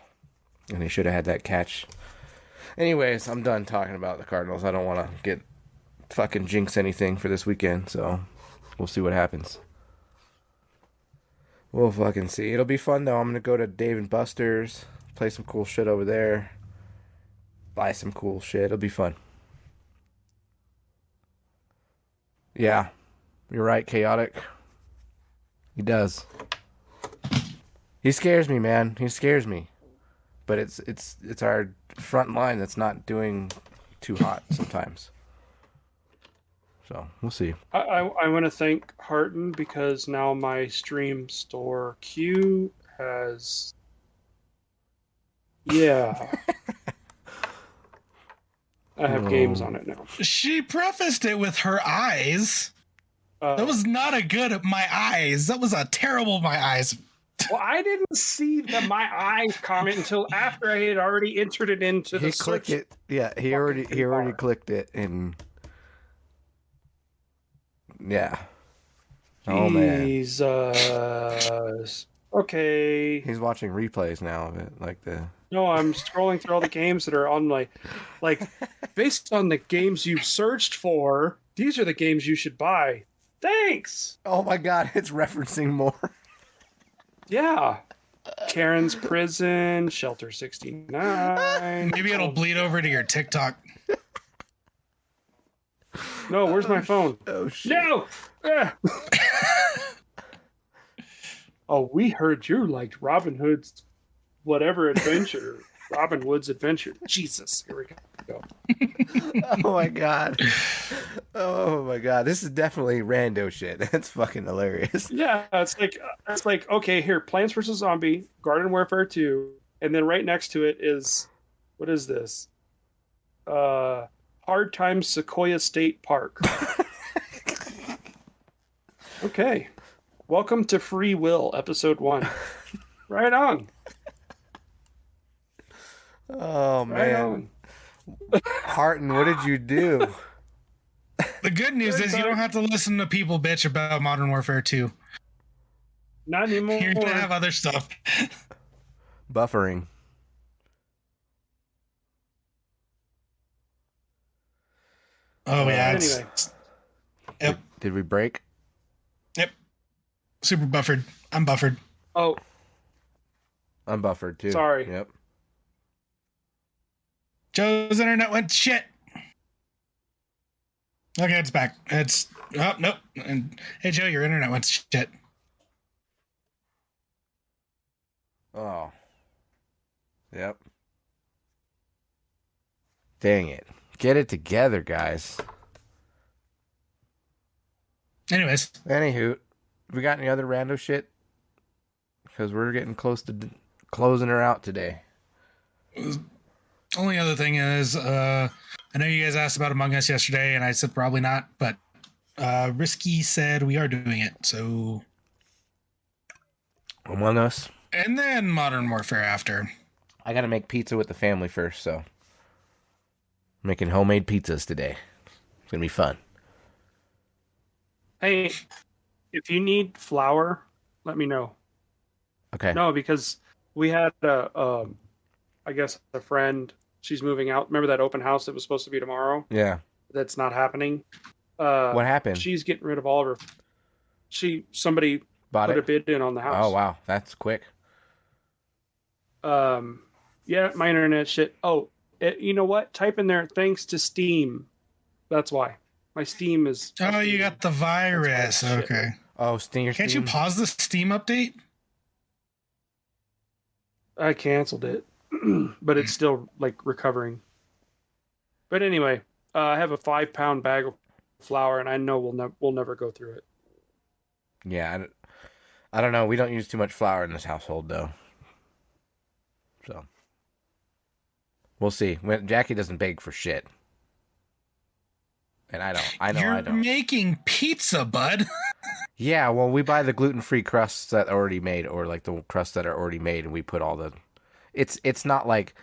and he should have had that catch. Anyways, I'm done talking about the Cardinals. I don't want to get fucking jinx anything for this weekend, so we'll see what happens. We'll fucking see. It'll be fun, though. I'm going to go to Dave & Buster's, play some cool shit over there, buy some cool shit. It'll be fun. Yeah, you're right, Chaotic. He does. He scares me, man. He scares me. But it's our front line that's not doing too hot sometimes. So we'll see. I want to thank Harton because now my stream store queue has. Yeah. I have games on it now. She prefaced it with her eyes. That was not a good my eyes. That was a terrible my eyes. Well, I didn't see my eyes comment until after I had already entered it into the He clicked search. it. Yeah, he already bar. clicked it, and yeah. Oh man, Jesus. Okay. he's watching replays now of it, like the. No, I'm scrolling through all the games that are on my, like, based on the games you've searched for, these are the games you should buy. Thanks. Oh my God, it's referencing more. Yeah. Karen's Prison, Shelter 69. Maybe it'll bleed over to your TikTok. No, where's my phone? Oh shit. No! Ah. Oh, we heard you liked Robin Hood's whatever adventure. Robin Hood's adventure. Jesus, here we go. Oh my God. Oh my God. This is definitely rando shit. That's fucking hilarious. Yeah, it's like okay, here, Plants vs. Zombie, Garden Warfare 2, and then right next to it is what is this? Hard Times Sequoia State Park. Okay. Welcome to Free Will, episode 1. Right on. Oh Right man. on. Harton, what did you do? The good news is you don't have to listen to people bitch about Modern Warfare 2. Not anymore. You're gonna have other stuff. Buffering. Oh yeah. Anyway. Yep. Did we break? Yep. Super buffered. I'm buffered. Oh, I'm buffered too. Sorry. Yep. Joe's internet went to shit. Okay, it's back. It's nope. And hey Joe, your internet went to shit. Oh. Yep. Dang it. Get it together, guys. Anyways, Anywho, we got any other rando shit? Because we're getting close to closing her out today. only other thing is, I know you guys asked about Among Us yesterday, and I said probably not, but Risky said we are doing it. So Among Us. And then Modern Warfare after. I got to make pizza with the family first, so I'm making homemade pizzas today. It's going to be fun. Hey, if you need flour, let me know. Okay. No, because we had I guess a friend. She's moving out. Remember that open house that was supposed to be tomorrow? Yeah. That's not happening. What happened? She's getting rid of all of her. Somebody Bought put it? a bid in on the house. Oh, wow. That's quick. Yeah, my internet shit. Oh, you know what? Type in there, thanks to Steam. That's why. My Steam is... Oh, you got the virus. Okay. Oh, Steam. Can't you pause the Steam update? I canceled it, but it's still, like, recovering. But anyway, I have a 5-pound bag of flour, and I know we'll never go through it. Yeah, I don't know. We don't use too much flour in this household, though. So, we'll see. Jackie doesn't bake for shit. And I don't. You're making pizza, bud. Yeah, well, we buy the gluten-free crusts that are already made, or like the crusts that are already made, and we put all the... It's not like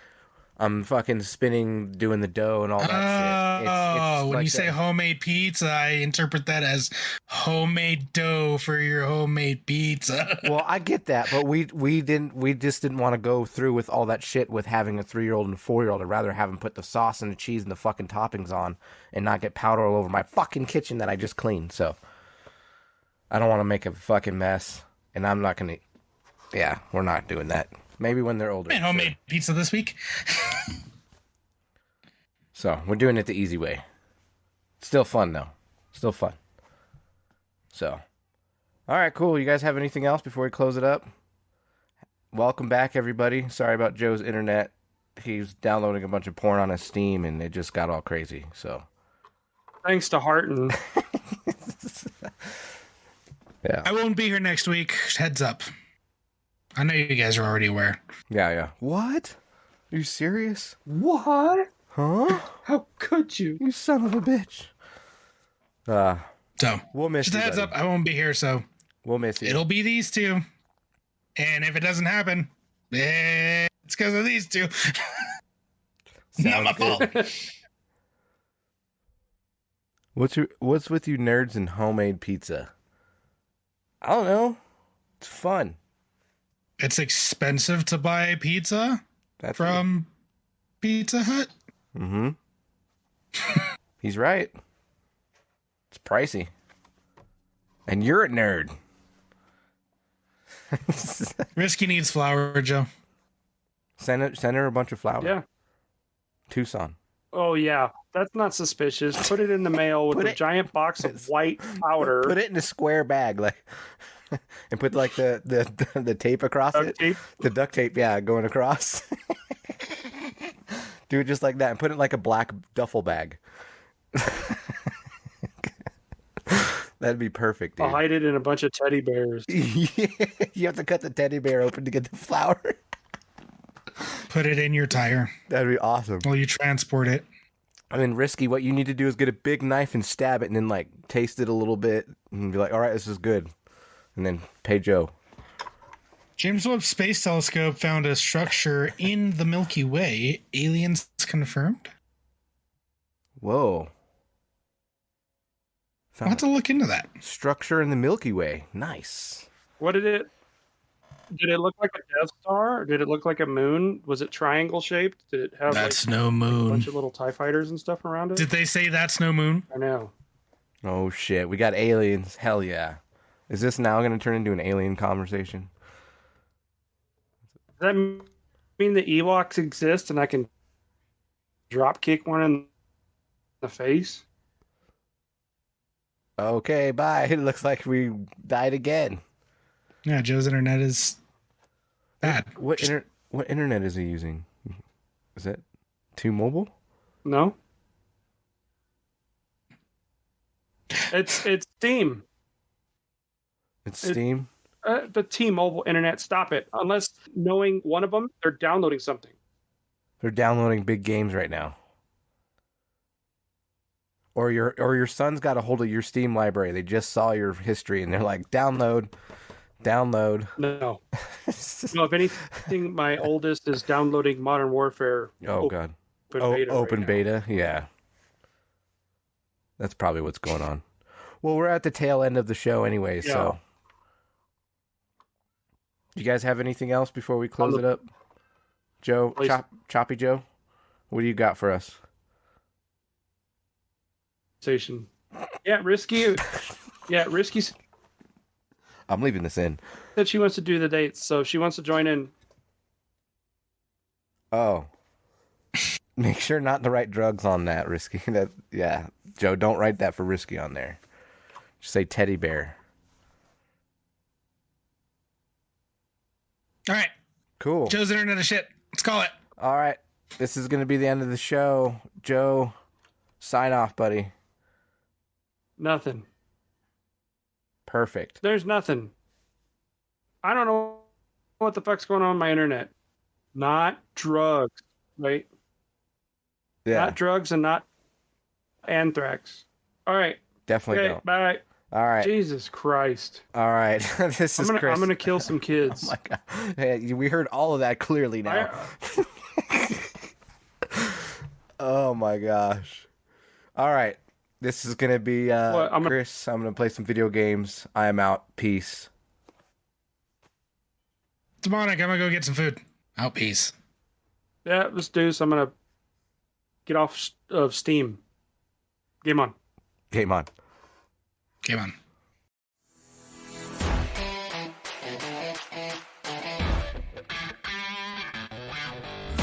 I'm fucking spinning, doing the dough and all that shit. It's When like you say homemade pizza, I interpret that as homemade dough for your homemade pizza. Well, I get that, but we just didn't want to go through with all that shit with having a 3-year-old and a 4-year-old. I'd rather have them put the sauce and the cheese and the fucking toppings on and not get powder all over my fucking kitchen that I just cleaned. So I don't want to make a fucking mess, and I'm not gonna. Yeah, we're not doing that. Maybe when they're older. Made homemade pizza this week. So we're doing it the easy way. Still fun though. Still fun. So, all right, cool. You guys have anything else before we close it up? Welcome back, everybody. Sorry about Joe's internet. He's downloading a bunch of porn on his Steam, and it just got all crazy. So, Thanks to Harton. yeah. I won't be here next week. Heads up. I know you guys are already aware. Yeah. What? Are you serious? What? Huh? How could you? You son of a bitch. So, We'll miss just you, a heads buddy. up, I won't be here, so We'll miss you. it'll be these two. And if it doesn't happen, it's because of these two. Not my fault. What's with you nerds and homemade pizza? I don't know. It's fun. It's expensive to buy pizza That's from Pizza Hut. Mm-hmm. He's right. It's pricey. And you're a nerd. Risky needs flour, Joe. Send her a bunch of flour. Yeah. Tucson. Oh, yeah. That's not suspicious. Put it in the mail with a giant box of white powder. Put it in a square bag, like, and put like the tape across Duct it. tape? The duct tape, yeah, going across. Do it just like that, and put it in like a black duffel bag. That'd be perfect, dude. I'll hide it in a bunch of teddy bears. Yeah, you have to cut the teddy bear open to get the flour. Put it in your tire That'd be awesome. while you transport it. I mean, risky. What you need to do is get a big knife and stab it, and then like taste it a little bit, and be like, "All right, this is good," and then pay Joe. James Webb Space Telescope found a structure in the Milky Way. Aliens confirmed? Whoa! I'll have to look into that. Structure in the Milky Way. Nice. What did it look like a Death Star? Or did it look like a moon? Was it triangle shaped? Did it have That's like no a moon. bunch of little TIE fighters and stuff around it? Did they say that's no moon? I know. Oh shit! We got aliens. Hell yeah! Is this now going to turn into an alien conversation? Does that mean the Ewoks exist and I can drop kick one in the face? Okay, bye. It looks like we died again. Yeah, Joe's internet is bad. What internet is he using? Is it T-Mobile? No. It's Steam. It's Steam. The T-Mobile internet. Stop it. Unless knowing one of them, they're downloading something. They're downloading big games right now. Or your son's got a hold of your Steam library. They just saw your history and they're like, download Download. No. No, if anything, my oldest is downloading Modern Warfare. God. Open Beta. Yeah. That's probably what's going on. Well, we're at the tail end of the show anyway, so. You guys have anything else before we close it up? Joe, Choppy Joe, what do you got for us? Station. Yeah, Risky. Yeah, Risky I'm leaving this in. said she wants to do the dates, so she wants to join in. Oh. Make sure not to write drugs on that, Risky. Joe, don't write that for Risky on there. Just say teddy bear. All right. Cool. Joe's internet of shit. Let's call it. All right. This is going to be the end of the show. Joe, sign off, buddy. Nothing. Perfect. There's nothing. I don't know what the fuck's going on my internet. Not drugs, right? Yeah. Not drugs and not anthrax. All right. Definitely Okay, don't. bye. All right. Jesus Christ. All right. This is Chris. I'm gonna kill some kids. Oh my God. Hey, we heard all of that clearly now. Oh my gosh. All right. This is going to be Chris. I'm going to play some video games. I am out. Peace. Demonic, I'm going to go get some food. Out. Peace. Yeah, let's do this. I'm gonna get off of Steam. Game on. Game on. Game on.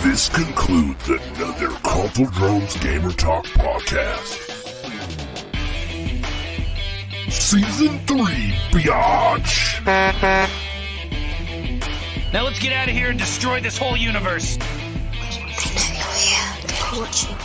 This concludes another Console Drones Gamer Talk podcast. Season 3, biatch! Now let's get out of here and destroy this whole universe. Hallelujah. Watching.